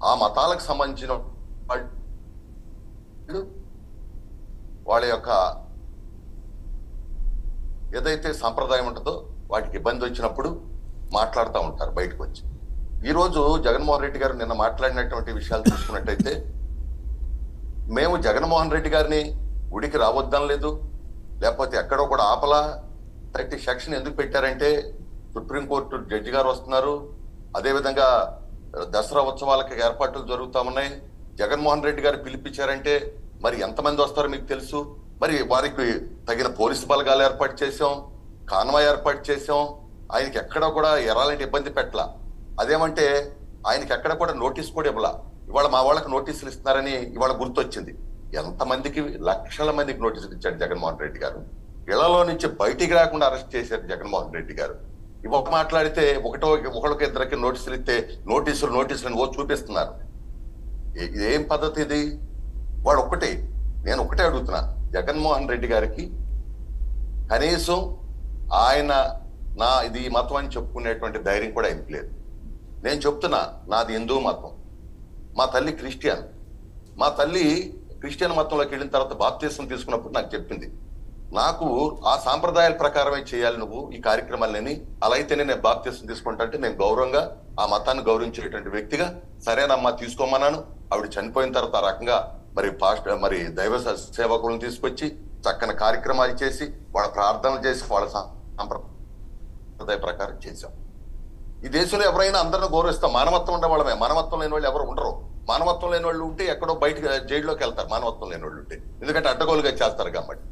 ఆ మతాలకు సంబంధించిన వాళ్ళ యొక్క ఏదైతే సంప్రదాయం ఉంటుందో వాటికి ఇబ్బంది వచ్చినప్పుడు మాట్లాడుతూ ఉంటారు బయటకు వచ్చి. ఈరోజు జగన్మోహన్ రెడ్డి గారు నిన్న మాట్లాడినటువంటి విషయాలు చూసుకున్నట్టయితే, మేము జగన్మోహన్ రెడ్డి గారిని గుడికి రావద్దని లేదు, లేకపోతే ఎక్కడో కూడా ఆపలా 30 సెక్షన్ ఎందుకు పెట్టారంటే సుప్రీంకోర్టు జడ్జి గారు వస్తున్నారు, అదేవిధంగా దసరా ఉత్సవాలకి ఏర్పాట్లు జరుగుతూ ఉన్నాయి. జగన్మోహన్ రెడ్డి గారు పిలిపించారంటే మరి ఎంతమంది వస్తారో మీకు తెలుసు. మరి వారికి తగిన పోలీసు బలగాలు ఏర్పాటు చేసాం, కాన్వాయ్ ఏర్పాటు చేసాం. ఆయనకి ఎక్కడ కూడా ఎలాంటి ఇబ్బంది పెట్టలా. అదేమంటే ఆయనకి ఎక్కడ కూడా నోటీస్ కూడా ఇవ్వలా. ఇవాళ మా వాళ్ళకి నోటీసులు ఇస్తున్నారని ఇవాళ గుర్తొచ్చింది. ఎంతమందికి, లక్షల మందికి నోటీసులు ఇచ్చాడు జగన్మోహన్ రెడ్డి గారు. ఇళ్లలో నుంచి బయటికి రాకుండా అరెస్ట్ చేశారు జగన్మోహన్ రెడ్డి గారు. ఇవాళ మాట్లాడితే ఒకళ్ళకి ఇద్దరికి నోటీసులు ఇస్తే నోటీసులు ఓ చూపిస్తున్నారు. ఇదేం పద్ధతి ఇది? వాడు నేను ఒకటే అడుగుతున్నా, జగన్మోహన్ రెడ్డి గారికి కనీసం ఆయన ఇది మతం అని చెప్పుకునేటువంటి ధైర్యం కూడా ఆయనకి లేదు. నేను చెప్తున్నా, నాది హిందూ మతం, మా తల్లి క్రిస్టియన్. మా తల్లి క్రిస్టియన్ మతంలోకి వెళ్ళిన తర్వాత బాప్తిసం తీసుకున్నప్పుడు నాకు చెప్పింది, నాకు ఆ సాంప్రదాయాల ప్రకారమే చేయాలి నువ్వు ఈ కార్యక్రమాలని. అలా అయితేనే నేను బాప్తిసం తీసుకుంటా అంటే నేను గౌరవంగా ఆ మతాన్ని గౌరవించేటువంటి వ్యక్తిగా సరేనమ్మా తీసుకోమన్నాను. ఆవిడ చనిపోయిన తర్వాత ఆ రకంగా మరి దైవ సేవకులను తీసుకొచ్చి చక్కని కార్యక్రమాలు చేసి వాళ్ళ ప్రార్థనలు చేసి వాళ్ళ సాంప్రదాయ ప్రకారం చేశాం. ఈ దేశంలో ఎవరైనా అందరిని గౌరవిస్తాం. మానవత్వం ఉండే వాళ్ళమే. మానవత్వం లేని వాళ్ళు ఎవరు ఉండరు. మానవత్వం లేని వాళ్ళు ఉంటే ఎక్కడో బయటకు జైల్లోకి వెళ్తారు, మానవత్వం లేని వాళ్ళు ఉంటే. ఎందుకంటే అడ్డగోలుగా చేస్తారు కాబట్టి.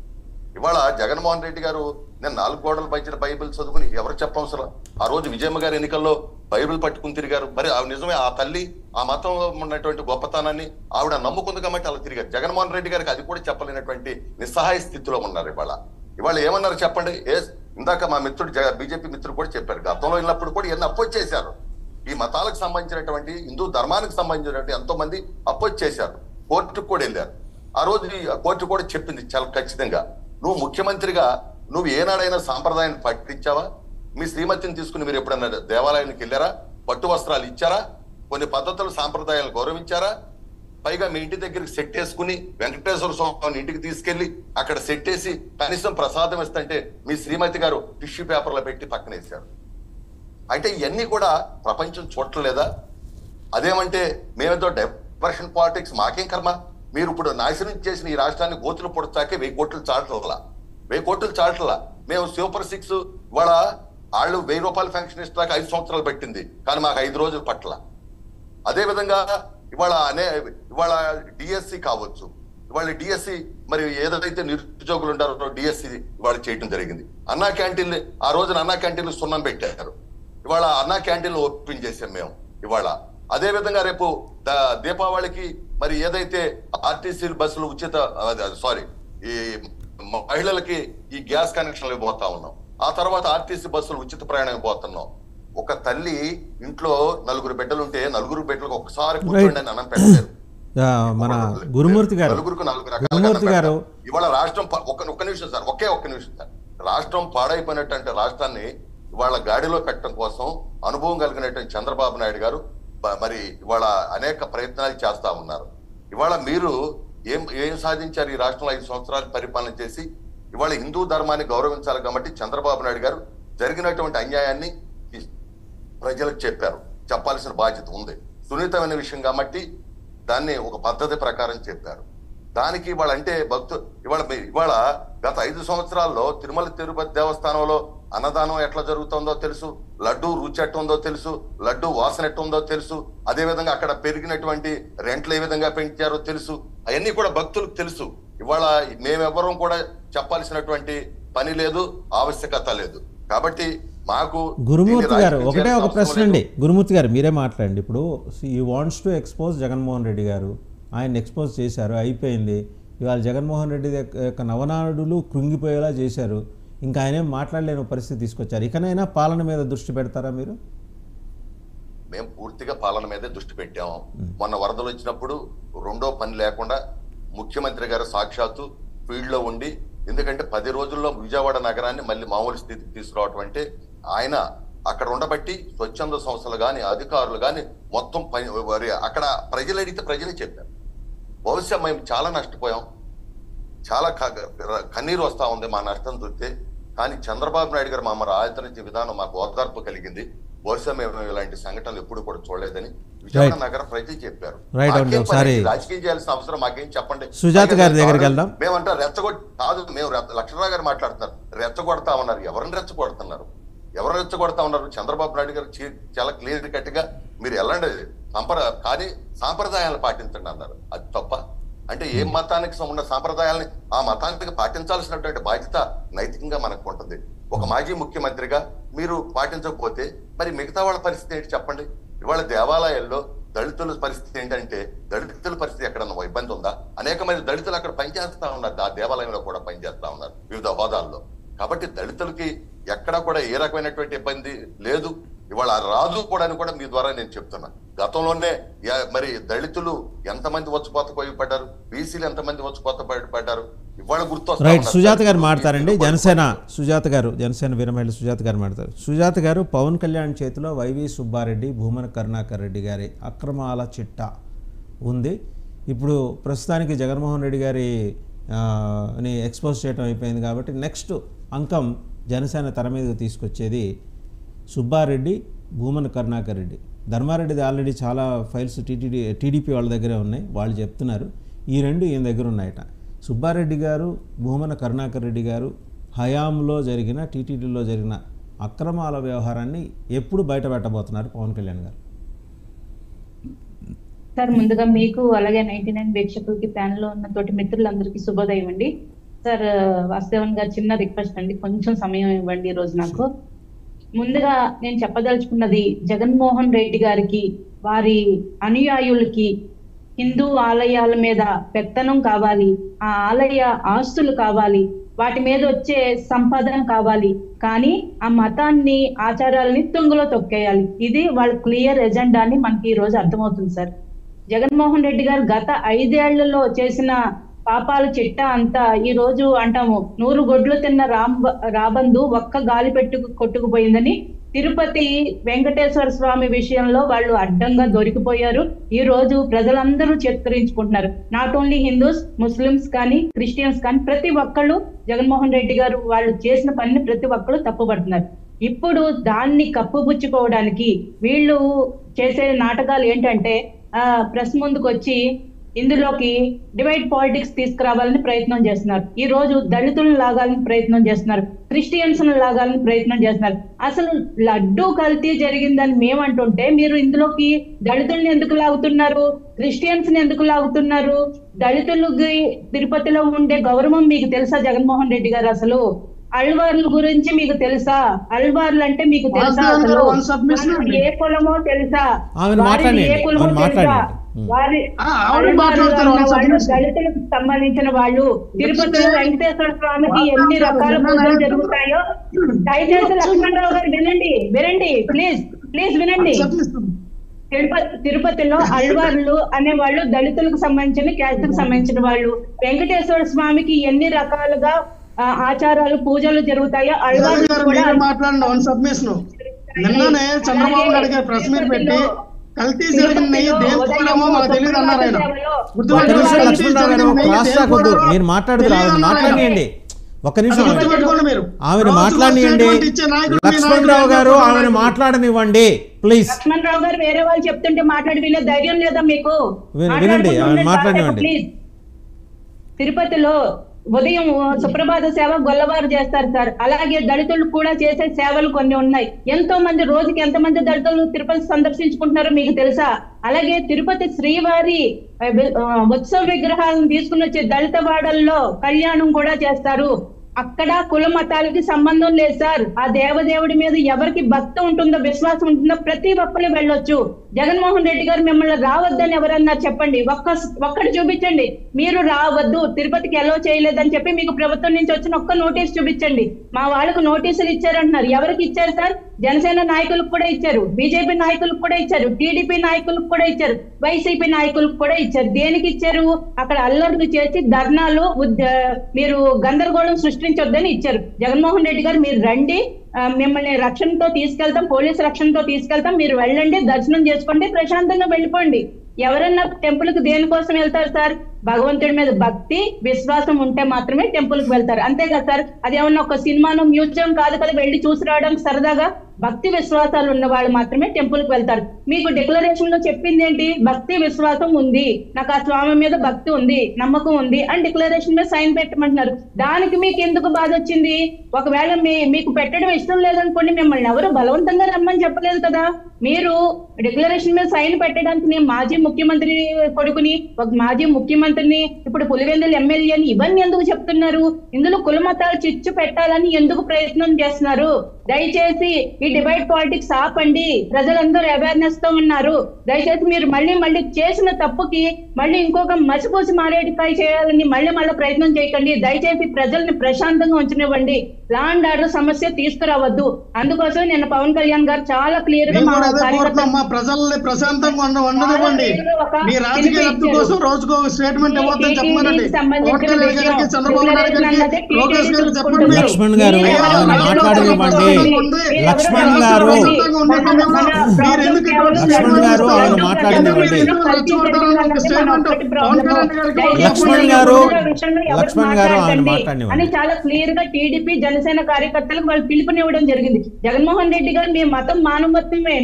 ఇవాళ జగన్మోహన్ రెడ్డి గారు నేను 4 గోడలు పైన బైబిల్ చదువుకుని ఎవరు చెప్పవసరం. ఆ రోజు విజయమ్మ గారి ఎన్నికల్లో బైబిల్ పట్టుకుని తిరిగారు. మరి నిజమే, ఆ తల్లి ఆ మతం ఉన్నటువంటి గొప్పతనాన్ని ఆవిడ నమ్ముకుంది కాబట్టి అలా తిరిగారు. జగన్మోహన్ రెడ్డి గారికి అది కూడా చెప్పలేనటువంటి నిస్సహాయ స్థితిలో ఉన్నారు. ఇవాళ ఏమన్నారు చెప్పండి? ఇందాక మా మిత్రుడు బీజేపీ మిత్రుడు కూడా చెప్పారు, గతంలో వెళ్ళినప్పుడు కూడా ఎన్ని అపోజ్ చేశారు. ఈ మతాలకు సంబంధించినటువంటి హిందూ ధర్మానికి సంబంధించినటువంటి ఎంతో మంది అపోజ్ చేశారు. కోర్టుకు కూడా వెళ్ళారు. ఆ రోజు కోర్టు కూడా చెప్పింది చాలా ఖచ్చితంగా, నువ్వు ముఖ్యమంత్రిగా నువ్వు ఏనాడైనా సాంప్రదాయాన్ని పాటించావా? మీ శ్రీమతిని తీసుకుని మీరు ఎప్పుడన్నా దేవాలయానికి వెళ్ళారా? పట్టు వస్త్రాలు ఇచ్చారా? కొన్ని పద్ధతులు సాంప్రదాయాలను గౌరవించారా? పైగా మీ ఇంటి దగ్గరికి సెట్ వేసుకుని వెంకటేశ్వర స్వామిని ఇంటికి తీసుకెళ్లి అక్కడ సెట్ వేసి కనీసం ప్రసాదం ఇస్తుంటే మీ శ్రీమతి గారు టిష్యూ పేపర్లో పెట్టి పక్కన వేశారు. అంటే ఇవన్నీ కూడా ప్రపంచం చూడలేదా? అదేమంటే మేమేదో డైవర్షన్ పాలిటిక్స్, మాకేం కర్మ? మీరు ఇప్పుడు నాశనం చేసిన ఈ రాష్ట్రాన్ని గోతులు పొడచాకే 1000 కోట్లు చాటలా. మేము సూపర్ 6 ఇవాళ వాళ్ళు 1000 రూపాయల పెన్షన్ ఇస్తాక 5 సంవత్సరాలు పెట్టింది, కానీ మాకు 5 రోజులు పట్ల. అదేవిధంగా ఇవాళ డిఎస్సి కావచ్చు, ఇవాళ డిఎస్సి మరి ఏదైతే నిరుద్యోగులు ఉంటారో డిఎస్సి ఇవాళ చేయడం జరిగింది. అన్నా క్యాంటీన్లు, ఆ రోజున అన్నా క్యాంటీన్లు సున్నం పెట్టారు. ఇవాళ అన్నా క్యాంటీన్లు ఓపెన్ చేసాం మేము ఇవాళ. అదే విధంగా రేపు దీపావళికి మరి ఏదైతే ఆర్టీసీ బస్సులు ఉచిత ఈ మహిళలకి ఈ గ్యాస్ కనెక్షన్లు ఇవ్వబోతా ఉన్నాం. ఆ తర్వాత ఆర్టీసీ బస్సులు ఉచిత ప్రయాణం ఇవ్వబోతున్నాం. ఒక తల్లి ఇంట్లో 4 బిడ్డలుంటే 4 బిడ్డలకు ఒకసారి కూర్చోండి అని అన్నం పెట్టలేదు. మన గురుమూర్తి గారు, నలుగురికి 4 రకాలుగా ఇవాళ రాష్ట్రం ఒక్క నిమిషం సార్, ఒక్క నిమిషం సార్. రాష్ట్రం పాడైపోయినట్టు అంటే రాష్ట్రాన్ని ఇవాళ గాడిలో పెట్టడం కోసం అనుభవం కలిగినటువంటి చంద్రబాబు నాయుడు గారు మరి ఇవాళ అనేక ప్రయత్నాలు చేస్తా ఉన్నారు. ఇవాళ మీరు ఏం సాధించారు ఈ రాష్ట్రంలో 5 సంవత్సరాలు పరిపాలన చేసి? ఇవాళ హిందూ ధర్మాన్ని గౌరవించాలి కాబట్టి చంద్రబాబు నాయుడు గారు జరిగినటువంటి అన్యాయాన్ని ప్రజలకు చెప్పారు, చెప్పాల్సిన బాధ్యత ఉంది. సున్నితమైన విషయం కాబట్టి దాన్ని ఒక పద్ధతి ప్రకారం చెప్పారు. దానికి ఇవాళ అంటే ఇవాళ గత 5 సంవత్సరాల్లో తిరుమల తిరుపతి దేవస్థానంలో అన్నదానం ఎట్లా జరుగుతుందో తెలుసు, లడ్డు రుచి ఎట్టుందో తెలుసు, లడ్డు వాసన ఎట్టుందో తెలుసు, అదే విధంగా అక్కడ పెరిగినటువంటి రెంట్లు ఏ విధంగా పెంచారో తెలుసు. అవన్నీ కూడా భక్తులకు తెలుసు. ఇవాళ మేమెవ్వరం కూడా చెప్పాల్సినటువంటి పని లేదు, ఆవశ్యకత లేదు. కాబట్టి మాకు గురుమూర్తి గారు ఒకటే ఒక ప్రశ్న అండి. గురుమూర్తి గారు మీరే మాట్లాడండి. ఇప్పుడు ఈ wants to expose Jaganmohan Reddy గారు, ఆయన ఎక్స్పోజ్ చేశారు, అయిపోయింది. ఇవాళ జగన్మోహన్ రెడ్డి యొక్క నవనాడులు కృంగిపోయేలా చేశారు. ఇంకా ఆయనేం మాట్లాడలేని పరిస్థితి తీసుకొచ్చారు. ఇకనైనా పాలన మీద దృష్టి పెడతారా మీరు? మేము పూర్తిగా పాలన మీదే దృష్టి పెట్టాము. మొన్న వరదలు వచ్చినప్పుడు రెండో పని లేకుండా ముఖ్యమంత్రి గారు సాక్షాత్తు ఫీల్డ్ లో ఉండి, ఎందుకంటే 10 రోజుల్లో విజయవాడ నగరాన్ని మళ్ళీ మామూలు స్థితికి తీసుకురావటం అంటే ఆయన అక్కడ ఉండబట్టి స్వచ్ఛంద సంస్థలు కానీ అధికారులు కానీ మొత్తం అక్కడ ప్రజలు అడిగితే ప్రజలే చెప్పారు. బహుశా మేము చాలా నష్టపోయాం, చాలా కన్నీరు వస్తా ఉంది మా నష్టం చూస్తే. కానీ చంద్రబాబు నాయుడు గారు మా ఆచరించే విధానం మాకు ఓదార్పు కలిగింది. బహుశా మేము ఇలాంటి సంఘటనలు ఎప్పుడు కూడా చూడలేదని విజయవాడ నగర ప్రజలు చెప్పారు. రాజకీయం చేయాల్సిన అవసరం మాకేం చెప్పండి. సుజాత గారి దగ్గరికి వెళ్దాం. మేమంటే కాదు, మేము లక్ష్మణరావు గారు మాట్లాడుతున్నారు, రెచ్చగొడతా ఉన్నారు. ఎవరిని రెచ్చగొడుతున్నారు? ఎవరు రెచ్చగొడతా ఉన్నారు? చంద్రబాబు నాయుడు గారు చాలా క్లియర్ కట్ గా మీరు వెళ్ళండి, కానీ సాంప్రదాయాలను పాటించండి అన్నారు. అది తప్ప? అంటే ఏ మతానికి ఉన్న సాంప్రదాయాలని ఆ మతానికి పాటించాల్సినటువంటి బాధ్యత నైతికంగా మనకు ఉంటుంది. ఒక మాజీ ముఖ్యమంత్రిగా మీరు పాటించకపోతే మరి మిగతా వాళ్ళ పరిస్థితి ఏంటి చెప్పండి? ఇవాళ దేవాలయాల్లో దళితుల పరిస్థితి ఏంటంటే, దళితుల పరిస్థితి ఎక్కడన్నా ఇబ్బంది ఉందా? అనేక మంది దళితులు అక్కడ పనిచేస్తా ఉన్నారు, ఆ దేవాలయంలో కూడా పనిచేస్తా ఉన్నారు వివిధ హోదాల్లో. కాబట్టి దళితులకి ఎక్కడా కూడా ఏ రకమైనటువంటి ఇబ్బంది లేదు. ఇవాళ రాజు కూడా అని కూడా మీ ద్వారా నేను చెప్తున్నా. గతంలోనే మరి దళితులు ఎంతమంది వచ్చిపోత పడ్డారు, బీసీలు ఎంతమంది వచ్చిపోత పడ్డారు, ఇవాళ గుర్తొస్తారు. రైట్, సుజాత గారు మాట్లాడండి. జనసేన వీరమహిళ సుజాత గారు మాట్లాడతారు. సుజాత గారు, పవన్ కళ్యాణ్ చేతిలో వైవి సుబ్బారెడ్డి, భూమన కరుణాకర్ రెడ్డి గారి అక్రమాల చిట్టా ఉంది. ఇప్పుడు ప్రస్తుతానికి జగన్మోహన్ రెడ్డి గారి ఎక్స్పోజ్ చేయడం అయిపోయింది కాబట్టి నెక్స్ట్ అంకం జనసేన తెర మీదకి తీసుకొచ్చేది సుబ్బారెడ్డి, భూమన కరుణాకర్ రెడ్డి. ధర్మారెడ్డిది ఆల్రెడీ చాలా ఫైల్స్ టీడీపీ వాళ్ళ దగ్గరే ఉన్నాయి, వాళ్ళు చెప్తున్నారు. ఈ రెండు ఈయన దగ్గర ఉన్నాయట. సుబ్బారెడ్డి గారు, భూమన కరుణాకర్ రెడ్డి గారు హయాంలో జరిగిన టీటీడీలో జరిగిన అక్రమాల వ్యవహారాన్ని ఎప్పుడు బయట పెట్టబోతున్నారు పవన్ కళ్యాణ్ గారు? సార్, ముందుగా మీకు అలాగే 99 వీక్షకులకి ప్యానెల్లో ఉన్న తోటి మిత్రులందరికీ శుభోదయం అండి. సార్, వాసుదేవన్ గారు చిన్న రిక్వెస్ట్ అండి, కొంచెం సమయం ఇవ్వండి ఈ రోజు నాకు. ముందుగా నేను చెప్పదలుచుకున్నది, జగన్మోహన్ రెడ్డి గారికి, వారి అనుయాయులకి హిందూ ఆలయాల మీద పెత్తనం కావాలి, ఆ ఆలయ ఆస్తులు కావాలి, వాటి మీద వచ్చే సంపాదన కావాలి, కానీ ఆ మతాన్ని, ఆచారాలని తుంగలో తొక్కేయాలి. ఇది వాళ్ళ క్లియర్ ఎజెండా అని మనకి ఈ రోజు అర్థమవుతుంది సార్. జగన్మోహన్ రెడ్డి గారు గత 5 ఏళ్లలో చేసిన పాపాల చిట్టా అంతా ఈ రోజు అంటాము, 100 గొడ్లు తిన్న రాబందు ఒక్క గాలి కొట్టుకుపోయిందని. తిరుపతి వెంకటేశ్వర స్వామి విషయంలో వాళ్ళు అడ్డంగా దొరికిపోయారు. ఈ రోజు ప్రజలందరూ చేత్కరించుకుంటున్నారు. నాట్ ఓన్లీ హిందూస్, ముస్లిమ్స్ కానీ క్రిస్టియన్స్ కానీ ప్రతి ఒక్కళ్ళు జగన్మోహన్ రెడ్డి గారు వాళ్ళు చేసిన పనిని ప్రతి ఒక్కళ్ళు తప్పుపడుతున్నారు. ఇప్పుడు దాన్ని కప్పుపుచ్చుకోవడానికి వీళ్ళు చేసే నాటకాలు ఏంటంటే, ప్రెస్ ముందుకు వచ్చి ఇందులోకి డివైడ్ పాలిటిక్స్ తీసుకురావాలని ప్రయత్నం చేస్తున్నారు. ఈ రోజు దళితులను లాగాలని ప్రయత్నం చేస్తున్నారు, క్రిస్టియన్స్ లాగాలని ప్రయత్నం చేస్తున్నారు. అసలు లడ్డూ కల్తీ జరిగిందని మేమంటుంటే మీరు ఇందులోకి దళితుల్ని ఎందుకు లాగుతున్నారు, క్రిస్టియన్స్ ని ఎందుకు లాగుతున్నారు? దళితులకి తిరుపతిలో ఉండే గౌరవం మీకు తెలుసా జగన్మోహన్ రెడ్డి గారు? అసలు అల్వార్ల గురించి మీకు తెలుసా? అల్వార్లు అంటే మీకు తెలుసా? అసలు one submission వారిది ఏ కులమో తెలుసా? ఆమెను వారిది మాట్లాడండి, ఏ కులమో ఆమెను తెలుసా? మాట్లాడండి. వారి ఆవిడ మాట్లాడతారు, one వాళ్ళు submission. దళితులకు సంబంధించిన వాళ్ళు. తిరుపతిలో వెంకటేశ్వర స్వామికి ఎన్ని రకాల పూజలు జరుగుతాయో దయచేసి లక్ష్మణరావు గారు వినండి ప్లీజ్ వినండి. తిరుపతిలో అల్వార్లు అనే వాళ్ళు దళితులకు సంబంధించిన క్యాస్ట్ కు సంబంధించిన వాళ్ళు. వెంకటేశ్వర స్వామికి ఎన్ని రకాలుగా ఆచారాలు పూజలు జరుగుతాయో అల్వార్లు కూడా మాట్లాడండి. One submission. నిన్ననే చంద్రబాబు నాయుడు గారు ప్రెస్ మీట్ పెట్టి కల్తీ జరిగిన నెయ్యి దేనికోవడమో మాకు తెలియదు అన్నారు ఆయన. ఒక్క నిమిషం లక్ష్మణరావు గారు, క్రాస్ రాకొద్దు, మీరు మాట్లాడనియండి. ఒక్క నిమిషం ఆమెను మాట్లాడనియండి. లక్ష్మణరావు గారు ఆమెను మాట్లాడనివ్వండి ప్లీజ్. లక్ష్మణరావు గారు వేరే వాళ్ళు చెప్తుంటే మాట్లాడి వినే ధైర్యం లేదా మీకు? వినండి, ఆమెను మాట్లాడనివ్వండి. ప్లీజ్. తిరుపతిలో ఉదయం సుప్రభాత సేవ గొల్లవారు చేస్తారు సార్. అలాగే దళితులు కూడా చేసే సేవలు కొన్ని ఉన్నాయి. ఎంతో మంది, రోజుకి ఎంతమంది దళితులు తిరుపతి సందర్శించుకుంటున్నారో మీకు తెలుసా? అలాగే తిరుపతి శ్రీవారి ఉత్సవ విగ్రహాలను తీసుకుని వచ్చే దళిత వాడల్లో కళ్యాణం కూడా చేస్తారు. అక్కడ కుల మతాలకి సంబంధం లేదు సార్. ఆ దేవదేవుడి మీద ఎవరికి భక్తి ఉంటుందో, విశ్వాసం ఉంటుందో ప్రతి ఒక్కరు వెళ్ళొచ్చు. జగన్మోహన్ రెడ్డి గారు మిమ్మల్ని రావద్దని ఎవరన్నారు చెప్పండి? ఒక్కటి చూపించండి. మీరు రావద్దు, తిరుపతికి ఎలో చేయలేదని చెప్పి మీకు ప్రభుత్వం నుంచి వచ్చిన ఒక్క నోటీస్ చూపించండి. మా వాళ్ళకు నోటీసులు ఇచ్చారంటున్నారు. ఎవరికి ఇచ్చారు సార్? జనసేన నాయకులకు కూడా ఇచ్చారు, బీజేపీ నాయకులకు కూడా ఇచ్చారు, టీడీపీ నాయకులకు కూడా ఇచ్చారు, వైసీపీ నాయకులకు కూడా ఇచ్చారు. దేనికి ఇచ్చారు? అక్కడ అల్లర్లు చేసి ధర్నాలు, మీరు గందరగోళం సృష్టించొద్దని ఇచ్చారు. జగన్మోహన్ రెడ్డి గారు మీరు రండి, మిమ్మల్ని రక్షణతో తీసుకెళ్తాం, పోలీసు రక్షణతో తీసుకెళ్తాం, మీరు వెళ్ళండి, దర్శనం చేసుకోండి, ప్రశాంతంగా వెళ్ళిపోండి. ఎవరన్నా టెంపుల్ కి దేనికోసం వెళ్తారు సార్? భగవంతుడి మీద భక్తి విశ్వాసం ఉంటే మాత్రమే టెంపుల్ కి వెళ్తారు. అంతే కదా సార్? అదేమన్నా ఒక సినిమాను మ్యూజియం కాదు కదా వెళ్ళి చూసి రావడానికి. సరదాగా భక్తి విశ్వాసాలు ఉన్న వాళ్ళు మాత్రమే టెంపుల్ కి వెళ్తారు. మీకు డిక్లరేషన్ లో చెప్పింది ఏంటి? భక్తి విశ్వాసం ఉంది, నాకు ఆ స్వామి మీద భక్తి ఉంది, నమ్మకం ఉంది అని డిక్లరేషన్ మీద సైన్ పెట్టమంటున్నారు. దానికి మీకు ఎందుకు బాధ వచ్చింది? ఒకవేళ మీకు పెట్టడం ఇష్టం లేదనుకోండి, మిమ్మల్ని ఎవరు బలవంతంగా రమ్మని చెప్పలేదు కదా. మీరు డిక్లరేషన్ మీద సైన్ పెట్టడానికి నేను మాజీ ముఖ్యమంత్రి కొడుకుని, ఒక మాజీ ముఖ్యమంత్రిని, ఇప్పుడు పులివెందుల ఎమ్మెల్యేని, ఇవన్నీ ఎందుకు చెప్తున్నారు? ఇందులో కుల మతాలు చిచ్చు పెట్టాలని ఎందుకు ప్రయత్నం చేస్తున్నారు? దయచేసి ఈ డిబైట్ పాలిటిక్స్ ఆపండి. ప్రజలందరూ అవేర్నెస్ తో ఉన్నారు. దయచేసి మీరు మళ్ళీ చేసిన తప్పుకి మళ్ళీ ఇంకొక మసిపూసి మారేటికాయ చేయాలని మళ్ళీ ప్రయత్నం చేయకండి. దయచేసి ప్రజల్ని ప్రశాంతంగా ఉంచనివ్వండి. లా అండ్ ఆర్డర్ సమస్య తీసుకురావద్దు. అందుకోసం నిన్న పవన్ కళ్యాణ్ గారు చాలా క్లియర్ గా ప్రజల్ని ప్రశాంతంగా ఉండనివ్వండి. మీ రాజకీయ లబ్ధి కోసం రోజుకో స్టేట్మెంట్ ఇవ్వద్దని చెప్పమనండి. చంద్రబాబు నాయుడు గారికి, లోకేష్ గారికి చెప్పండి. లక్ష్మణ్ గారు మాట్లాడనివ్వండి. లక్ష్మణ్ గారు మాట్లాడనివ్వండి. లక్ష్మణ్ గారు అని చాలా క్లియర్ గా టీడీపీ జనసేన కార్యకర్తలకు వాళ్ళు పిలుపునివ్వడం జరిగింది. జగన్మోహన్ రెడ్డి గారు మీ మతం మానవత్వమే,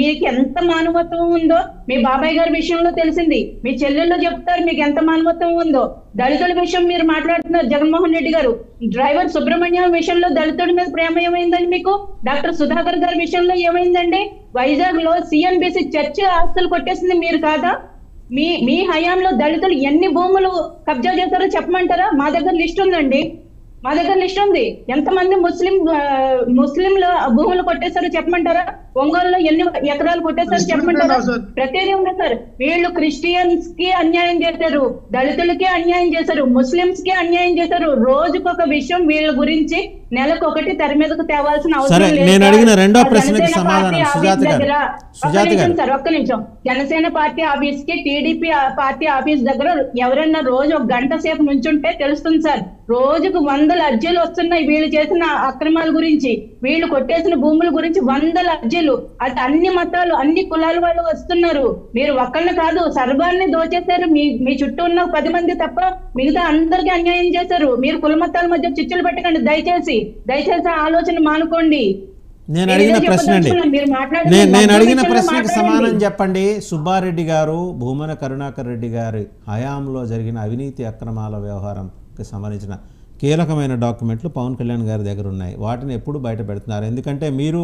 మీకు ఎంత మానవత్వం ఉందో మీ బాబాయ్ గారి విషయంలో తెలిసింది. మీ చెల్లెళ్ళు చెప్తారు మీకు ఎంత మానవత్వం ఉందో. దళితుల విషయం మీరు మాట్లాడుతున్నారు జగన్మోహన్ రెడ్డి గారు. డ్రైవర్ సుబ్రహ్మణ్యం విషయంలో దళితుడి మీద ప్రేమ ఏమైందండి మీకు? డాక్టర్ సుధాకర్ గారి విషయంలో ఏమైందండి? వైజాగ్ లో సిఎన్బిసి చర్చ్ ఆస్తులు కొట్టేసింది మీరు కాదా? మీ హయాంలో దళితులు ఎన్ని భూములు కబ్జా చేశారో చెప్పమంటారా? మా దగ్గర లిస్ట్ ఉందండి, మా దగ్గర లిస్ట్ ఉంది. ఎంతమంది ముస్లింల భూములు కొట్టేశారో చెప్పమంటారా? ఒంగోలులో ఎన్ని ఎకరాలు కొట్టేశారో చెప్పమంటారా? ప్రతిదీ ఉంది సార్. వీళ్ళు క్రిస్టియన్స్ కి అన్యాయం చేశారు, దళితులకి అన్యాయం చేశారు, ముస్లింస్ కి అన్యాయం చేశారు. రోజుకొక విషయం వీళ్ళ గురించి నెలకొకటి తెర మీదకు తేవాల్సిన అవసరం లేదు. నేను అడిగిన రెండో ప్రశ్నకి సమాధానం సుజాత గారు. సార్ ఒక్క నిమిషం. జనసేన పార్టీ ఆఫీస్ కి టీడీపీ పార్టీ ఆఫీస్ దగ్గర ఎవరైనా రోజు ఒక గంట సేపు నుంచుంటే తెలుస్తుంది సార్. రోజుకు 100 అర్జీలు వస్తున్నాయి వీళ్ళు చేసిన అక్రమాల గురించి, వీళ్ళు కొట్టేసిన భూముల గురించి 100 అర్జీలు. అటు అన్ని మతాలు అన్ని కులాల వాళ్ళు వస్తున్నారు. మీరు ఒక్కళ్ళని కాదు సర్వాన్ని దోచేశారు. మీ చుట్టూ ఉన్న 10 మంది తప్ప మిగతా అందరికీ అన్యాయం చేశారు. మీరు కుల మతాల మధ్య చిచ్చులు పెట్టకండి. దయచేసి ఆలోచన మానుకోండి. నేను అడిగిన ప్రశ్నకి సమాధానం చెప్పండి. సుబ్బారెడ్డి గారు, భూమన కరుణాకర్ రెడ్డి గారి హయాంలో జరిగిన అవినీతి అక్రమాల వ్యవహారంకి సంబంధించిన కీలకమైన డాక్యుమెంట్లు పవన్ కళ్యాణ్ గారి దగ్గర ఉన్నాయి. వాటిని ఎప్పుడు బయట పెడుతున్నారు? ఎందుకంటే మీరు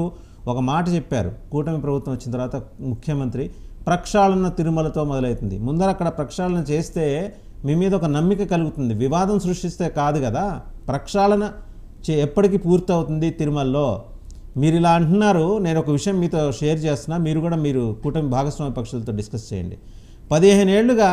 ఒక మాట చెప్పారు, కూటమి ప్రభుత్వం వచ్చిన తర్వాత ముఖ్యమంత్రి ప్రక్షాళన తిరుమలతో మొదలవుతుంది. ముందర అక్కడ ప్రక్షాళన చేస్తే మీ మీద ఒక నమ్మిక కలుగుతుంది. వివాదం సృష్టిస్తే కాదు కదా. ప్రక్షాళన ఎప్పటికి పూర్తవుతుంది తిరుమలలో? మీరు ఇలా అంటున్నారు. నేను ఒక విషయం మీతో షేర్ చేస్తున్నా, మీరు కూడా మీరు కూటమి భాగస్వామ్య పక్షులతో డిస్కస్ చేయండి. 15 ఏళ్లుగా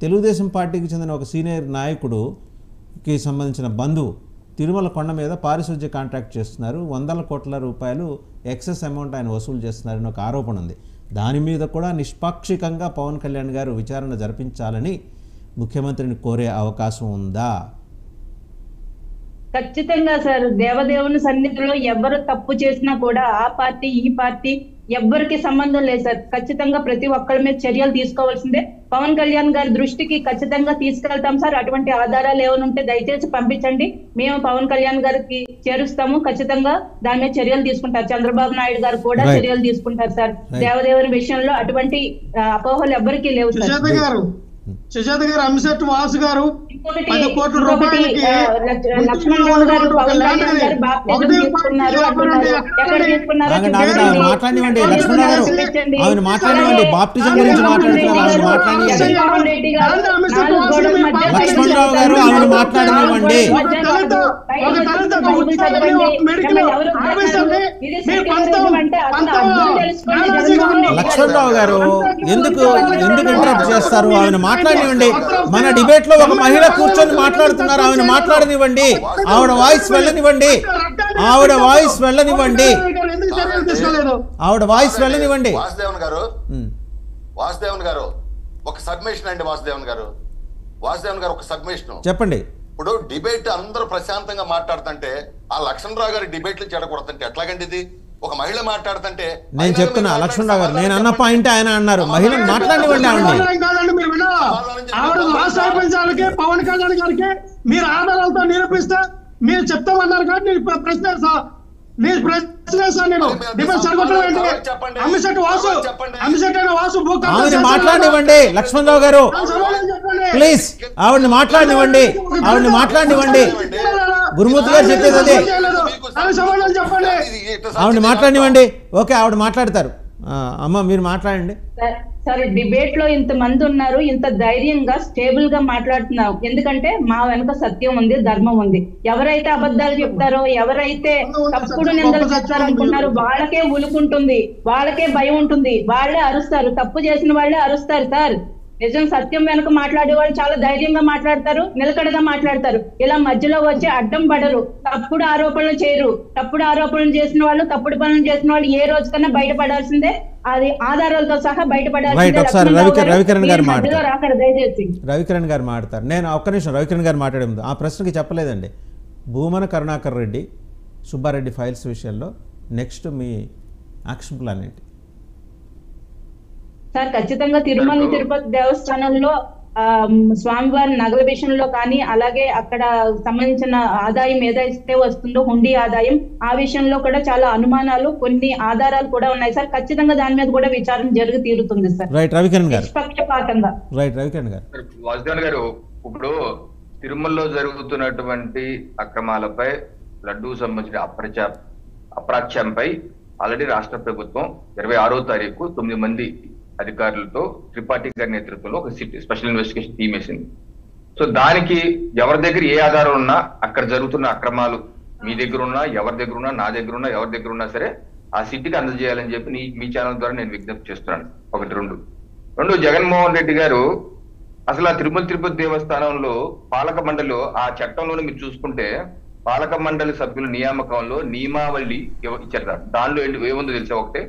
తెలుగుదేశం పార్టీకి చెందిన ఒక సీనియర్ నాయకుడుకి సంబంధించిన బంధువు తిరుమల కొండ మీద పారిశుద్ధ్య కాంట్రాక్ట్ చేస్తున్నారు. 100 కోట్ల రూపాయలు ఎక్సెస్ అమౌంట్ ఆయన వసూలు చేస్తున్నారని ఒక ఆరోపణ ఉంది. దాని మీద కూడా నిష్పాక్షికంగా పవన్ కళ్యాణ్ గారు విచారణ జరిపించాలని ముఖ్యమంత్రిని కోరే అవకాశం ఉందా? ఖచ్చితంగా సార్. దేవదేవుని సన్నిధిలో ఎవరు తప్పు చేసినా కూడా ఆ పార్టీ ఈ పార్టీ ఎవ్వరికి సంబంధం లేదు సార్. ఖచ్చితంగా ప్రతి ఒక్కరి మీద చర్యలు తీసుకోవాల్సిందే. పవన్ కళ్యాణ్ గారి దృష్టికి ఖచ్చితంగా తీసుకెళ్తాం సార్. అటువంటి ఆధారాలు ఏమైనా ఉంటే దయచేసి పంపించండి, మేము పవన్ కళ్యాణ్ గారికి చేరుస్తాము. ఖచ్చితంగా దాని మీద చర్యలు తీసుకుంటారు. చంద్రబాబు నాయుడు గారు కూడా చర్యలు తీసుకుంటారు సార్. దేవదేవుని విషయంలో అటువంటి అపోహలు ఎవ్వరికీ లేవు సార్. సుజాత గారు, అంశెట్ వాసు గారు 10 కోట్ల రూపాయలకి లక్ష్మణరావు గారు పవన్ కళ్యాణ్ గారు బాప్తిజం తీసుకున్నారు అంటున్నారు. ఎక్కడ తీసుకున్నారో మాట్లాడివ్వండి. లక్ష్మణరావు గారు ఆమెను మాట్లాడివ్వండి. బాప్టిజం గురించి మాట్లాడుతున్నారు, ఆమెను మాట్లాడివ్వండి. లక్ష్మణరావు గారు ఆమెను మాట్లాడివ్వండి. లక్ష్మణరావు గారు ఎందుకు ఇంటరప్ట్ చేస్తారు? ఆమెను మాట్లాడివ్వండి. మన డిబేట్ లో ఒక మహిళ కూర్చొని మాట్లాడుతున్నారు, ఆమెను మాట్లాడనివ్వండి. ఆవిడ వాయిస్ వెళ్ళనివ్వండి. ఆవిడ వాయిస్ వెళ్ళనివ్వండి. వాసుదేవన్ గారు ఒక సబ్మిషన్ అండి. వాసుదేవన్ గారు ఒక సబ్మిషన్ చెప్పండి. ఇప్పుడు డిబేట్ అందరూ ప్రశాంతంగా మాట్లాడుతుంటే ఆ లక్ష్మణరావు గారి డిబేట్లు చెడగొడుతుంటే ఎట్లాగండి ఇది? ఒక మహిళ మాట్లాడుతుంటే నేను చెప్తున్నా లక్ష్మణరావు గారు, నేను అన్న పాయింట్ ఆయన అన్నారు. మహిళను మాట్లాడివ్వండి. పవన్ కళ్యాణ్ గారికి మీరు ఆధారాలతో నిరూపిస్తే మీరు చెప్తామన్నారు కాబట్టి మాట్లాడివ్వండి. లక్ష్మణరావు గారు ప్లీజ్ ఆవిడని మాట్లాడివ్వండి. గురుమూర్తి గారు చెప్పేది అదే. ఆవిడ మాట్లాడివ్వండి. ఓకే, ఆవిడ మాట్లాడతారు. అమ్మ మీరు మాట్లాడండి. సార్, డిబేట్ లో ఇంత మంది ఉన్నారు, ఇంత ధైర్యంగా స్టేబుల్ గా మాట్లాడుతున్నాం. ఎందుకంటే మా వెనక సత్యం ఉంది, ధర్మం ఉంది. ఎవరైతే అబద్ధాలు చెప్తారో, ఎవరైతే తప్పుడు నిందలు చెప్తారనుకున్నారో వాళ్ళకే ఉలుకుంటుంది, వాళ్ళకే భయం ఉంటుంది, వాళ్ళే అరుస్తారు. తప్పు చేసిన వాళ్ళే అరుస్తారు సార్. నిజం సత్యం వెనక మాట్లాడే వాళ్ళు చాలా ధైర్యంగా మాట్లాడతారు, నిలకడగా మాట్లాడతారు. ఇలా మధ్యలో వచ్చి అడ్డం పడరు, తప్పుడు ఆరోపణలు చేయరు. తప్పుడు ఆరోపణలు చేసిన వాళ్ళు, తప్పుడు పనులు చేసిన వాళ్ళు ఏ రోజుకన్నా బయటపడాల్సిందే. అది ఆధారాలతో సహా బయటపడాల్సిందే. రవికిరణ్ గారు మాట్లాడతారు. నేను ఒక్క నిమిషం రవికిరణ్ గారు మాట్లాడే ముందు ఆ ప్రశ్నకి చెప్పలేదండి. భూమన కరుణాకర్ రెడ్డి, సుబ్బారెడ్డి ఫైల్స్ విషయంలో నెక్స్ట్ మీ యాక్షన్ ప్లాన్ ఏంటి? సార్, ఖచ్చితంగా తిరుమల తిరుపతి దేవస్థానంలో స్వామివారి నగల విషయంలో కానీ, అలాగే అక్కడ సంబంధించిన ఆదాయం ఏదైతే వస్తుందో హుండీ ఆదాయం, ఆ విషయంలో కూడా చాలా అనుమానాలు, కొన్ని ఆధారాలు కూడా ఉన్నాయి సార్. ఖచ్చితంగా దాని మీద కూడా విచారణ జరిగి తీరుతుంది సార్. రైట్ రవికిరణ్ గారు. నిష్పక్షపాతంగా. రైట్ రవికిరణ్ గారు. వాసుదేవన్ గారు, ఇప్పుడు తిరుమలలో జరుగుతున్నటువంటి అక్రమాలపై, లడ్డూ సంబంధించిన అప్రాచ్యంపై ఆల్రెడీ రాష్ట్ర ప్రభుత్వం 26వ తారీఖు 9 మంది అధికారులతో త్రిపాఠి గారి నేతృత్వంలో ఒక స్పెషల్ ఇన్వెస్టిగేషన్ టీమ్ వేసింది. సో దానికి ఎవరి దగ్గర ఏ ఆధారం ఉన్నా, అక్కడ జరుగుతున్న అక్రమాలు మీ దగ్గర ఉన్నా, ఎవరి దగ్గర ఉన్నా, నా దగ్గర ఉన్నా, ఎవరి దగ్గర ఉన్నా సరే ఆ సిటీకి అందజేయాలని చెప్పి మీ ఛానల్ ద్వారా నేను విజ్ఞప్తి చేస్తున్నాను. ఒకటి. రెండు, జగన్మోహన్ రెడ్డి గారు అసలు ఆ తిరుపతి దేవస్థానంలో పాలక మండలిలో ఆ చట్టంలోనే మీరు చూసుకుంటే పాలక మండలి సభ్యుల నియామకంలో నియమావళి ఇచ్చారు. దానిలో ఏముందో తెలుసా? ఒకటే,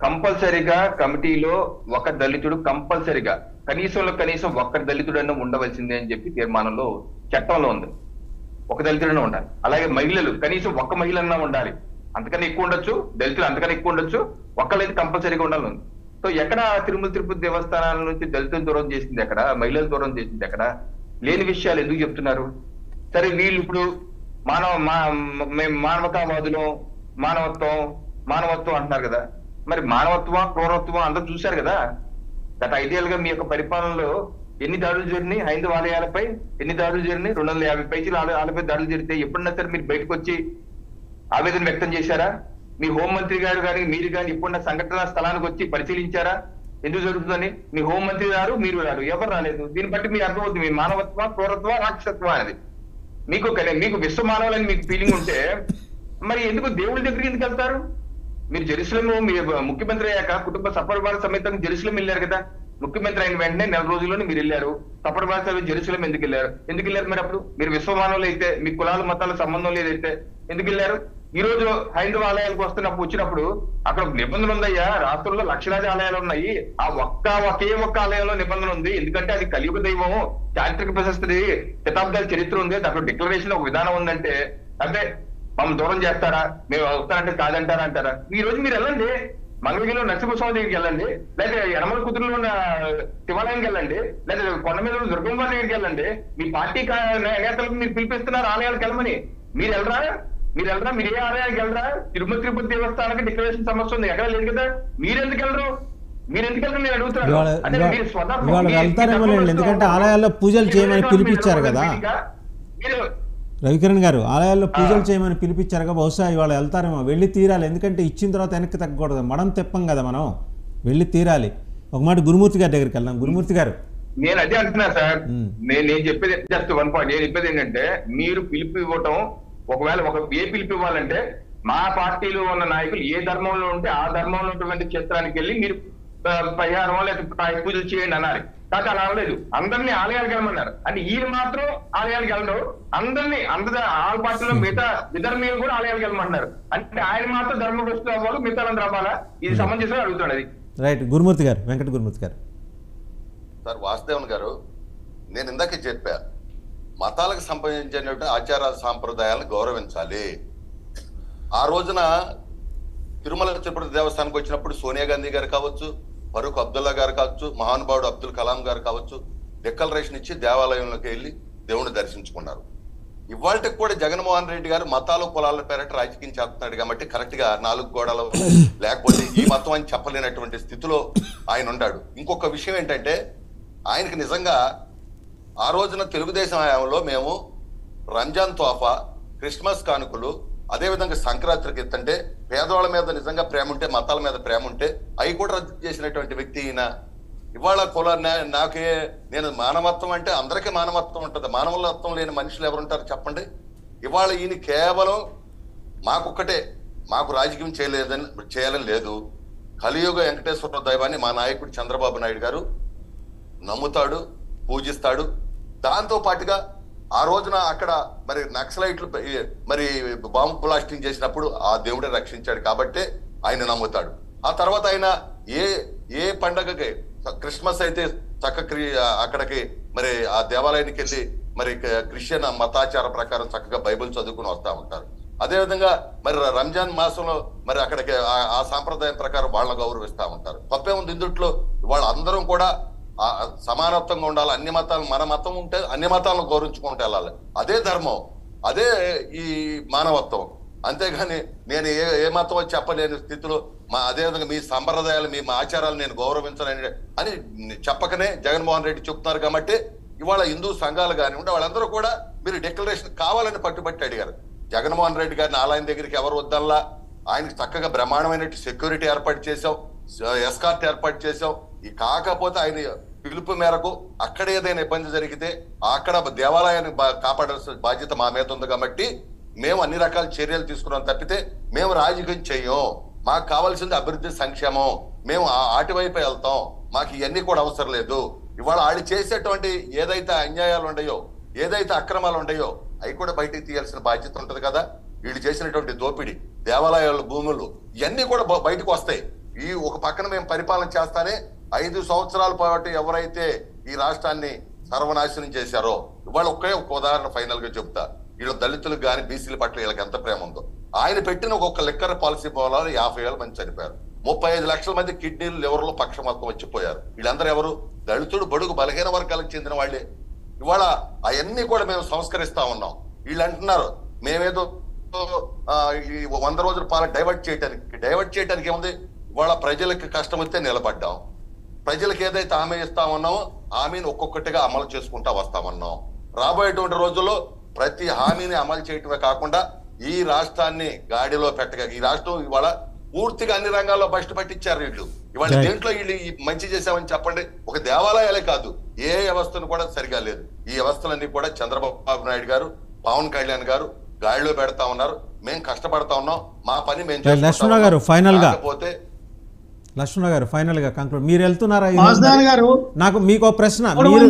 కంపల్సరీగా కమిటీలో ఒక దళితుడు కంపల్సరీగా కనీసం ఒక్క దళితుడన్నా ఉండవలసిందే అని చెప్పి తీర్మానంలో చట్టంలో ఉంది. ఒక దళితుడన్నా ఉండాలి. అలాగే మహిళలు కనీసం ఒక్క మహిళ అన్నా ఉండాలి. అంతకన్నా ఎక్కువ ఉండొచ్చు, దళితులు అంతకన్నా ఎక్కువ ఉండొచ్చు, ఒక్కళ్ళైతే కంపల్సరీగా ఉండాలి. సో ఎక్కడ తిరుపతి దేవస్థానాల నుంచి దళితులు దూరం చేసింది ఎక్కడ, మహిళలు దూరం చేసింది ఎక్కడ? లేని విషయాలు ఎందుకు చెప్తున్నారు? సరే, వీళ్ళు ఇప్పుడు మానవతావాదులు, మానవత్వం అంటున్నారు కదా. మరి మానవత్వం, క్రూరత్వం అందరూ చూశారు కదా. గత 5 ఏళ్ళుగా మీ యొక్క పరిపాలనలో ఎన్ని దాడులు జరిగినాయి? హైందవ ఆలయాలపై ఎన్ని దాడులు జరిగినాయి? 250 పైచీల ఆలయాలపై దాడులు జరిగితే ఎప్పుడన్నా సరే మీరు బయటకు వచ్చి ఆవేదన వ్యక్తం చేశారా? మీ హోంమంత్రి గారు కానీ మీరు కానీ ఎప్పుడన్నా సంఘటన స్థలానికి వచ్చి పరిశీలించారా ఎందుకు జరుగుతుందని? మీ హోంమంత్రి గారు, మీరు రారు, ఎవరు రాలేదు. దీన్ని బట్టి మీరు అర్థమవుతుంది మీ మానవత్వ, క్రూరత్వ, రాక్షసత్వ అనేది. మీకు విశ్వమానవులని మీకు ఫీలింగ్ ఉంటే మరి ఎందుకు దేవుడి దగ్గరికి ఎందుకు వెళ్తారు? మీరు జెరూసలేం మీ ముఖ్యమంత్రి అయ్యాక కుటుంబ సపరివార సమేతంగా జెరూసలేం వెళ్ళారు కదా. ముఖ్యమంత్రి అయిన వెంటనే 4 రోజుల్లోనే మీరు వెళ్ళారు. సపరివార జెరూసలేం ఎందుకు వెళ్ళారు మరి అప్పుడు? మీరు విశ్వమానవులు అయితే, మీ కులాల మతాల సంబంధం లేదైతే ఎందుకు వెళ్ళారు? ఈ రోజు హైందవ ఆలయాలకు వచ్చినప్పుడు అక్కడ ఒక నిబంధన ఉందయ్యా. రాష్ట్రంలో లక్షలాది ఆలయాలు ఉన్నాయి, ఆ ఒకే ఒక్క ఆలయంలో నిబంధన ఉంది. ఎందుకంటే అది కలియుగ దైవం, చారిత్రక ప్రశస్తి, శతాబ్దాల చరిత్ర ఉంది. అక్కడ డిక్లరేషన్ ఒక విధానం ఉందంటే అంటే మమ్మల్ని దూరం చేస్తారా, మేము వస్తారంటే కాదంటారా అంటారా? ఈ రోజు మీరు వెళ్ళండి, మంగళగిరిలో నరసింహస్వామి దగ్గరికి వెళ్ళండి, లేదా యనమల కుదురులో ఉన్న శివాలయంకి వెళ్ళండి, లేదా కొండ మీద ఉన్న దుర్గమ్మ దగ్గరికి వెళ్ళండి. మీ పార్టీ నేతలకు మీరు పిలిపిస్తున్నారు ఆలయాలకు వెళ్ళమని. మీరు వెళ్ళరా? మీరు ఏ ఆలయానికి వెళ్ళరా? తిరుపతి దేవస్థానానికి డిక్లరేషన్ సమస్య ఉంది, ఎక్కడ లేదు కదా. మీరెందుకు వెళ్ళరు? నేను అడుగుతున్నాను. ఇవాళ వెళ్తారేమో, ఎందుకంటే ఆలయాల్లో పూజలు చేయమని పిలిపించారు కదా రవికిరణ్ గారు. ఆలయాల్లో పూజలు చేయమని పిలిపించారుగా, బహుశా ఇవాళ వెళ్తారేమో. వెళ్ళి తీరాలి, ఎందుకంటే ఇచ్చిన తర్వాత వెనక్కి తగ్గకూడదు. మడం తెప్పం కదా మనం, వెళ్ళి తీరాలి. ఒక మాట గురుమూర్తి గారి దగ్గరికి వెళ్దాం. గురుమూర్తి గారు, నేను అదే అంటున్నా సార్. నేను చెప్పేది జస్ట్ 1 పాయింట్. నేను చెప్పేది ఏంటంటే, మీరు పిలుపు ఇవ్వటం, ఒకవేళ ఏ పిలుపు ఇవ్వాలంటే మా పార్టీలో ఉన్న నాయకులు ఏ ధర్మంలో ఉంటే ఆ ధర్మంలో ఉన్నటువంటి క్షేత్రానికి వెళ్ళి మీరు పరిహారం లేదా పూజలు చేయండి అన్నారు. కాదు, అలా అనలేదు. అందరినీ ఆలయాలకు వెళ్ళమన్నారు. అంటే ఈయన మాత్రం ఆలయాలకు వెళ్ళరు, అందరినీ ఆల్ పార్టీలో మిగతా విధర్మీయులు కూడా ఆలయాలకు వెళ్ళమంటున్నారు. అంటే ఆయన మాత్రం ధర్మభ్రష్టులు అవ్వాలి, మిగతా అందరూ అవ్వాలా? ఇది సమంజసం అడుగుతాడు. అది రైట్. గురుమూర్తి గారు, వెంకట గురుమూర్తి గారు. సార్ వాసుదేవన్ గారు, నేను ఇందాక చెప్పా, మతాలకు సంబంధించినటువంటి ఆచార సాంప్రదాయాలను గౌరవించాలి. ఆ రోజున తిరుమల తిరుపతి దేవస్థానానికి వచ్చినప్పుడు సోనియా గాంధీ గారు కావచ్చు, ఫరూక్ అబ్దుల్లా గారు కావచ్చు, మహానుభావుడు అబ్దుల్ కలాం గారు కావచ్చు, డిక్లరేషన్ ఇచ్చి దేవాలయంలోకి వెళ్ళి దేవుణ్ణి దర్శించుకున్నారు. ఇవాళకి కూడా జగన్మోహన్ రెడ్డి గారు మతాలు కులాల పేరట రాజకీయం చేస్తున్నాడు కాబట్టి కరెక్ట్ గా 4 గోడలు లేకపోతే ఈ మతం అని చెప్పలేనటువంటి స్థితిలో ఆయన ఉన్నాడు. ఇంకొక విషయం ఏంటంటే, ఆయనకి నిజంగా ఆ రోజున తెలుగుదేశం హయాంలో మేము రంజాన్ తోఫా, క్రిస్మస్ కానుకలు, అదేవిధంగా సంక్రాంతికి ఎత్తంటే పేదవాళ్ళ మీద నిజంగా ప్రేమ ఉంటే, మతాల మీద ప్రేమ ఉంటే అవి కూడా రద్దు చేసినటువంటి వ్యక్తి ఈయన. ఇవాళ నేను మానవత్వం అంటే అందరికీ మానవత్వం ఉంటుంది, మానవత్వం లేని మనుషులు ఎవరుంటారు చెప్పండి? ఇవాళ ఈయన కేవలం మాకొక్కటే, మాకు రాజకీయం చేయాలని లేదు. కలియుగ వెంకటేశ్వర దైవాన్ని మా నాయకుడు చంద్రబాబు నాయుడు గారు నమ్ముతాడు, పూజిస్తాడు. దాంతో పాటుగా ఆ రోజున అక్కడ మరి నక్సలైట్లు మరి బాంబు బ్లాస్టింగ్ చేసినప్పుడు ఆ దేవుడే రక్షించాడు కాబట్టి ఆయన నమ్ముతాడు. ఆ తర్వాత ఆయన ఏ పండగకి, క్రిస్మస్ అయితే అక్కడికి మరి ఆ దేవాలయానికి వెళ్ళి మరి క్రిస్టియన్ మతాచార ప్రకారం చక్కగా బైబిల్ చదువుకుని వస్తా ఉంటారు. అదేవిధంగా మరి రంజాన్ మాసంలో మరి అక్కడికి ఆ సాంప్రదాయం ప్రకారం వాళ్ళని గౌరవిస్తూ ఉంటారు. తప్పే ఉంది ఇందుట్లో. వాళ్ళందరం కూడా సమానత్వంగా ఉండాలి. అన్ని మతాలు, మన మతం ఉంటే అన్ని మతాలను గౌరవించుకుంటూ వెళ్ళాలి. అదే ధర్మం, అదే ఈ మానవత్వం. అంతేగాని నేను ఏ మతం చెప్పలేని స్థితిలో అదేవిధంగా మీ సంప్రదాయాలు, మీ ఆచారాలు నేను గౌరవించాలని అని చెప్పకనే జగన్మోహన్ రెడ్డి చెప్తున్నారు. కాబట్టి ఇవాళ హిందూ సంఘాలు కానివ్వండి, వాళ్ళందరూ కూడా మీరు డిక్లరేషన్ కావాలని పట్టుబట్టి అడిగారు. జగన్మోహన్ రెడ్డి గారిని ఆలయం దగ్గరికి ఎవరు వద్దల్లా, ఆయనకి చక్కగా బ్రహ్మాండమైన సెక్యూరిటీ ఏర్పాటు చేసాం, ఎస్కార్ట్ ఏర్పాటు చేసాం. కాకపోతే ఆయన పిలుపు మేరకు అక్కడ ఏదైనా ఇబ్బంది జరిగితే అక్కడ దేవాలయాన్ని కాపాడాల్సిన బాధ్యత మా మీద ఉంది. కాబట్టి మేము అన్ని రకాల చర్యలు తీసుకున్నాం తప్పితే మేము రాజకీయం చెయ్యం. మాకు కావాల్సింది అభివృద్ధి, సంక్షేమం. మేము ఆటివైపు వెళ్తాం. మాకు ఇవన్నీ కూడా అవసరం లేదు. ఇవాళ వాళ్ళు చేసేటువంటి ఏదైతే అన్యాయాలు ఉన్నాయో, ఏదైతే అక్రమాలు ఉన్నాయో అవి కూడా బయటికి తీయాల్సిన బాధ్యత ఉంటది కదా. వీళ్ళు చేసినటువంటి దోపిడీ, దేవాలయాల భూములు ఇవన్నీ కూడా బయటకు వస్తాయి. ఈ ఒక పక్కన మేము పరిపాలన చేస్తానే 5 సంవత్సరాల పాటు ఎవరైతే ఈ రాష్ట్రాన్ని సర్వనాశనం చేశారో, ఇవాళ ఒక ఉదాహరణ ఫైనల్ గా చెప్తా. వీళ్ళు దళితులకు కానీ బీసీల పట్ల వీళ్ళకి ఎంత ప్రేమ ఉందో. ఆయన పెట్టిన ఒక లిక్కర్ పాలసీ మూలాలు 50,000 మంది చనిపోయారు. 35 లక్షల మంది కిడ్నీలు, లివర్లు పక్షమత్వం వచ్చిపోయారు. వీళ్ళందరూ ఎవరు? దళితుడు, బడుగు, బలహీన వర్గాలకు చెందిన వాళ్ళే. ఇవాళ అవన్నీ కూడా మేము సంస్కరిస్తా ఉన్నాం. వీళ్ళు అంటున్నారు మేమేదో 100 రోజుల పాలన డైవర్ట్ చేయడానికి ఏముంది? ఇవాళ ప్రజలకు కష్టం వస్తే నిలబడ్డాం. ప్రజలకు ఏదైతే హామీ ఇస్తామన్నామో హామీని ఒక్కొక్కటిగా అమలు చేసుకుంటా వస్తామన్నాం. రాబోయేటువంటి రోజుల్లో ప్రతి హామీని అమలు చేయటమే కాకుండా ఈ రాష్ట్రాన్ని గాడిలో పెట్టగా, ఈ రాష్ట్రం ఇవాళ పూర్తిగా అన్ని రంగాల్లో బస్ట్ పట్టించారు వీళ్ళు. ఇవాళ దేంట్లో వీళ్ళు మంచి చేశామని చెప్పండి. ఒక దేవాలయాలే కాదు, ఏ వ్యవస్థను కూడా సరిగా లేదు. ఈ వ్యవస్థలన్నీ కూడా చంద్రబాబు నాయుడు గారు పవన్ కళ్యాణ్ గారు గాడిలో పెడతా ఉన్నారు, మేము కష్టపడతా ఉన్నాం, మా పని మేము లక్ష్మణ గారు ఫైనల్ గా పోతే లక్ష్మణ గారు ఫైనల్ గా కంక్లూడ్. మీరు వెళ్తున్నారా? గారు నాకు మీకు ప్రశ్న, మీరు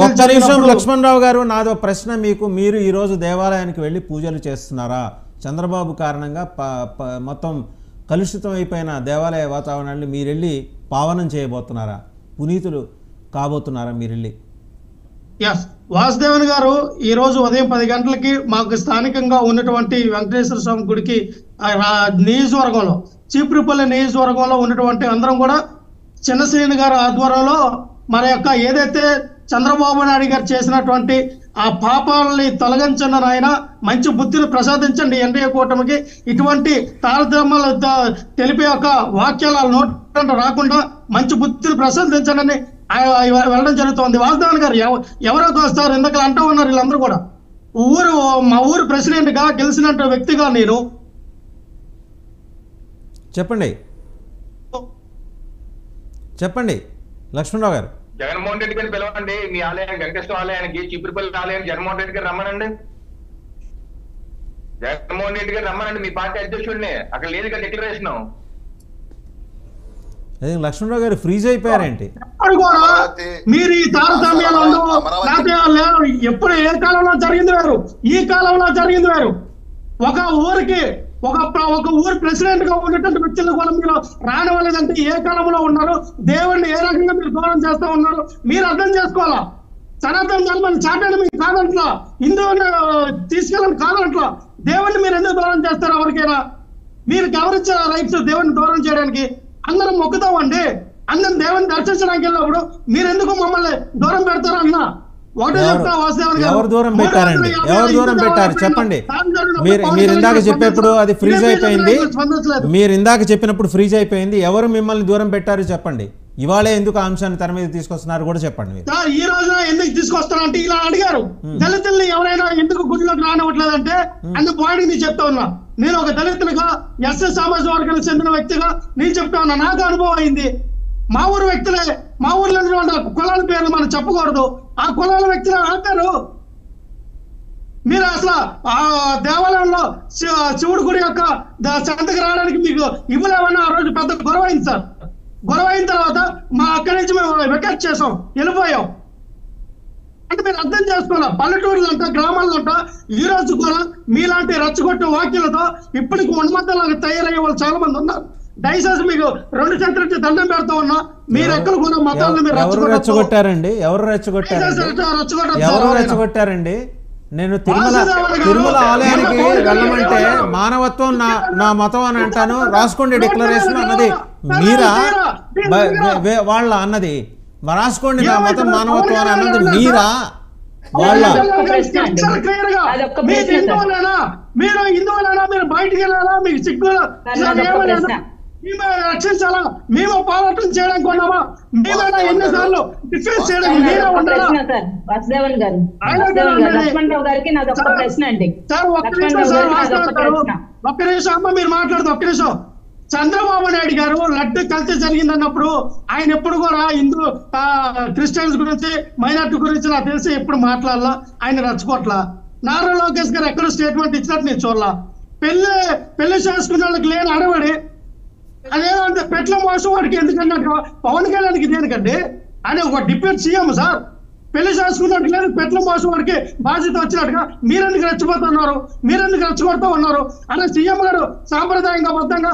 ఒక్క నిమిషం లక్ష్మణరావు గారు, నాదో ప్రశ్న మీకు. మీరు ఈరోజు దేవాలయానికి వెళ్ళి పూజలు చేస్తున్నారా? చంద్రబాబు కారణంగా మొత్తం కలుషితం అయిపోయిన దేవాలయ వాతావరణాన్ని మీరు వెళ్ళి పావనం చేయబోతున్నారా? పునీతులు కాబోతున్నారా మీరు వెళ్ళి? ఎస్, వాసుదేవన్ గారు ఈ రోజు ఉదయం 10 గంటలకి మాకు స్థానికంగా ఉన్నటువంటి వెంకటేశ్వర స్వామి గుడికి నియోజకవర్గంలో, చీపురుపల్లి నియోజకవర్గంలో ఉన్నటువంటి అందరం కూడా చిన్నశ్రేణి గారు ఆధ్వర్యంలో మన యొక్క ఏదైతే చంద్రబాబు నాయుడు గారు చేసినటువంటి ఆ పాపాలని తొలగించండి నాయన, మంచి బుద్ధిని ప్రసాదించండి ఎన్డీఏ కూటమికి, ఇటువంటి తారతమ్యాలు తెలిపే యొక్క వాక్యాలు నోట రాకుండా మంచి బుద్ధిని ప్రసాదించండి వెళ్ళడం జరుగుతుంది. వాసుదేవన్ గారు ఎవరో వస్తారు ఇందాక అంటూ ఉన్నారు వీళ్ళందరూ కూడా. మా ఊరు ప్రెసిడెంట్ గా గెలిచిన వ్యక్తిగా నేను చెప్పండి లక్ష్మణరావు గారు. జగన్మోహన్ రెడ్డి గారిని పిలవండి మీ ఆలయానికి, వెంకటేశ్వర ఆలయానికి, చీపురుపల్లి ఆలయానికి జగన్మోహన్ రెడ్డి గారు రమ్మనండి. జగన్మోహన్ రెడ్డి గారు రమ్మనండి, మీ పార్టీ అధ్యక్షుడిని. అక్కడ లేదు కదా డిక్లరేషన్. లక్ష్మణరావు గారు ఫ్రీజ్ అయిపోయారేంటి? మీరు ఈ తారతమ్యాలలో ఎప్పుడు ఏ కాలంలో జరిగింది వేరు, ఈ కాలంలో జరిగింది వేరు. ఒక ఊరికి ఒక ఊరు ప్రెసిడెంట్ గా ఉన్నటువంటి వ్యక్తులు కూడా మీరు రానివ్వలేదంటే ఏ కాలంలో ఉన్నారు, దేవుడిని ఏ రకంగా మీరు దూరం చేస్తూ ఉన్నారు మీరు అర్థం చేసుకోవాలా. సనాతన ధర్మాన్ని చాటాన్ని మీకు కాదంట్లా, హిందువుని తీసుకెళ్ళని కాదంట్లా, దేవుడిని మీరు ఎందుకు దూరం చేస్తారు? ఎవరికైనా మీరు ఎవరిచ్చారు రైట్స్ దేవుడిని దూరం చేయడానికి? అందరం మొక్కుతామండి, అందరం దేవుని దర్శించడానికి వెళ్ళినప్పుడు మీరు ఎందుకు మమ్మల్ని దూరం పెడతారు అన్న? ఎవరు దూరం పెట్టారండి? ఎవరు దూరం పెట్టారు చెప్పండి. మీరు ఇందాక చెప్పేప్పుడు అది ఫ్రీజ్ అయిపోయింది, మీరు ఇందాక చెప్పినప్పుడు ఫ్రీజ్ అయిపోయింది. ఎవరు మిమ్మల్ని దూరం పెట్టారు చెప్పండి. ఇవాళే ఎందుకు ఆ అంశాన్ని తెర మీద తీసుకొస్తున్నారు కూడా చెప్పండి. ఈ రోజున ఎందుకు తీసుకొస్తున్నారు అంటే ఇలా అడిగారు, దళితుల్ని ఎవరైనా ఎందుకు గుడిలోకి రానివ్వట్లేదంటే అందుకు పాయింట్ నేను చెప్తా ఉన్నా. నేను ఒక దళితులుగా ఎస్ఎస్ సామాజిక వర్గానికి చెందిన వ్యక్తిగా నేను చెప్తా ఉన్నా, నాకు అనుభవం అయింది. మా ఊరు వ్యక్తులే, మా ఊర్లో కులాల పేర్లు మనం చెప్పకూడదు, ఆ కులాల వ్యక్తులు ఆపారు. మీరు అసలు ఆ దేవాలయంలో శివుడి గుడి యొక్క సంతకి రావడానికి మీకు ఇవ్వలేమన్నా ఆ రోజు పెద్ద గొడవ అయింది సార్. గొడవ అయిన తర్వాత మా అక్కడి నుంచి మేము వెకెట్ చేసాం, వెళ్ళిపోయాం. అంటే మీరు అర్థం చేసుకోవాలా, పల్లెటూరులు అంట గ్రామాల్లో అంట ఈ రోజు కూడా మీలాంటి రచ్చగొట్టే వాక్యాలతో ఇప్పటికి ఉన్మత్తలాగా తయారయ్యే వాళ్ళు చాలా మంది ఉన్నారు. దయచేసి మీకు 2 చేతులకి దండం పెడతా ఉన్నా, మీరు ఎక్కడ కూడా మతాలను మీరు రెచ్చగొట్టారండి? ఎవరు రెచ్చగొట్టారండి? నేను తిరుమల ఆలయానికి వెళ్ళమంటే మానవత్వం నా మతం అని అంటాను, రాసుకోండి డిక్లరేషన్ అన్నది మీరా? వాళ్ళ అన్నది రాసుకోండి, నా మతం మానవత్వం అని అన్నది మీరా? వాళ్ళ మీరు హిందువులైనా మీరు బయటికి వెళ్ళాలా? మీకు సిగ్గు రక్షించాలా? మేము పోరాటం చేయడానికి ఉన్నామా? మేమైనా ఎన్నిసార్లు డిఫెన్స్ చేయడానికి ఒక్క నిమిషం అమ్మ మీరు మాట్లాడుతూ ఒక్క నిమిషం. చంద్రబాబు నాయుడు గారు లడ్డు కల్తీ జరిగిందన్నప్పుడు ఆయన ఎప్పుడు కూడా హిందూ క్రిస్టియన్స్ గురించి మైనార్టీ గురించి నాకు తెలిసి ఎప్పుడు మాట్లాడాలా, ఆయన రచ్చుకోట్లా. నారా లోకేష్ గారు ఎక్కడో స్టేట్మెంట్ ఇచ్చినట్టు నేను చూడాల. పెళ్లి చేసుకున్న వాళ్ళకి లేని అడవడి అదేంటే పెట్ల మోసం వాడికి ఎందుకన్నట్టు పవన్ కళ్యాణ్కి దేనికండి? ఆయన ఒక డిప్యూటీ సీఎం సార్. పెళ్లి చేసుకున్నట్టు లేదు, పెట్ల మోసం వాడికి బాధ్యత వచ్చినట్టుగా మీరెందుకు రెచ్చిపోతున్నారు, మీరెందుకు రెచ్చగొడుతూ ఉన్నారు? అనే సీఎం గారు సాంప్రదాయంగా బద్దంగా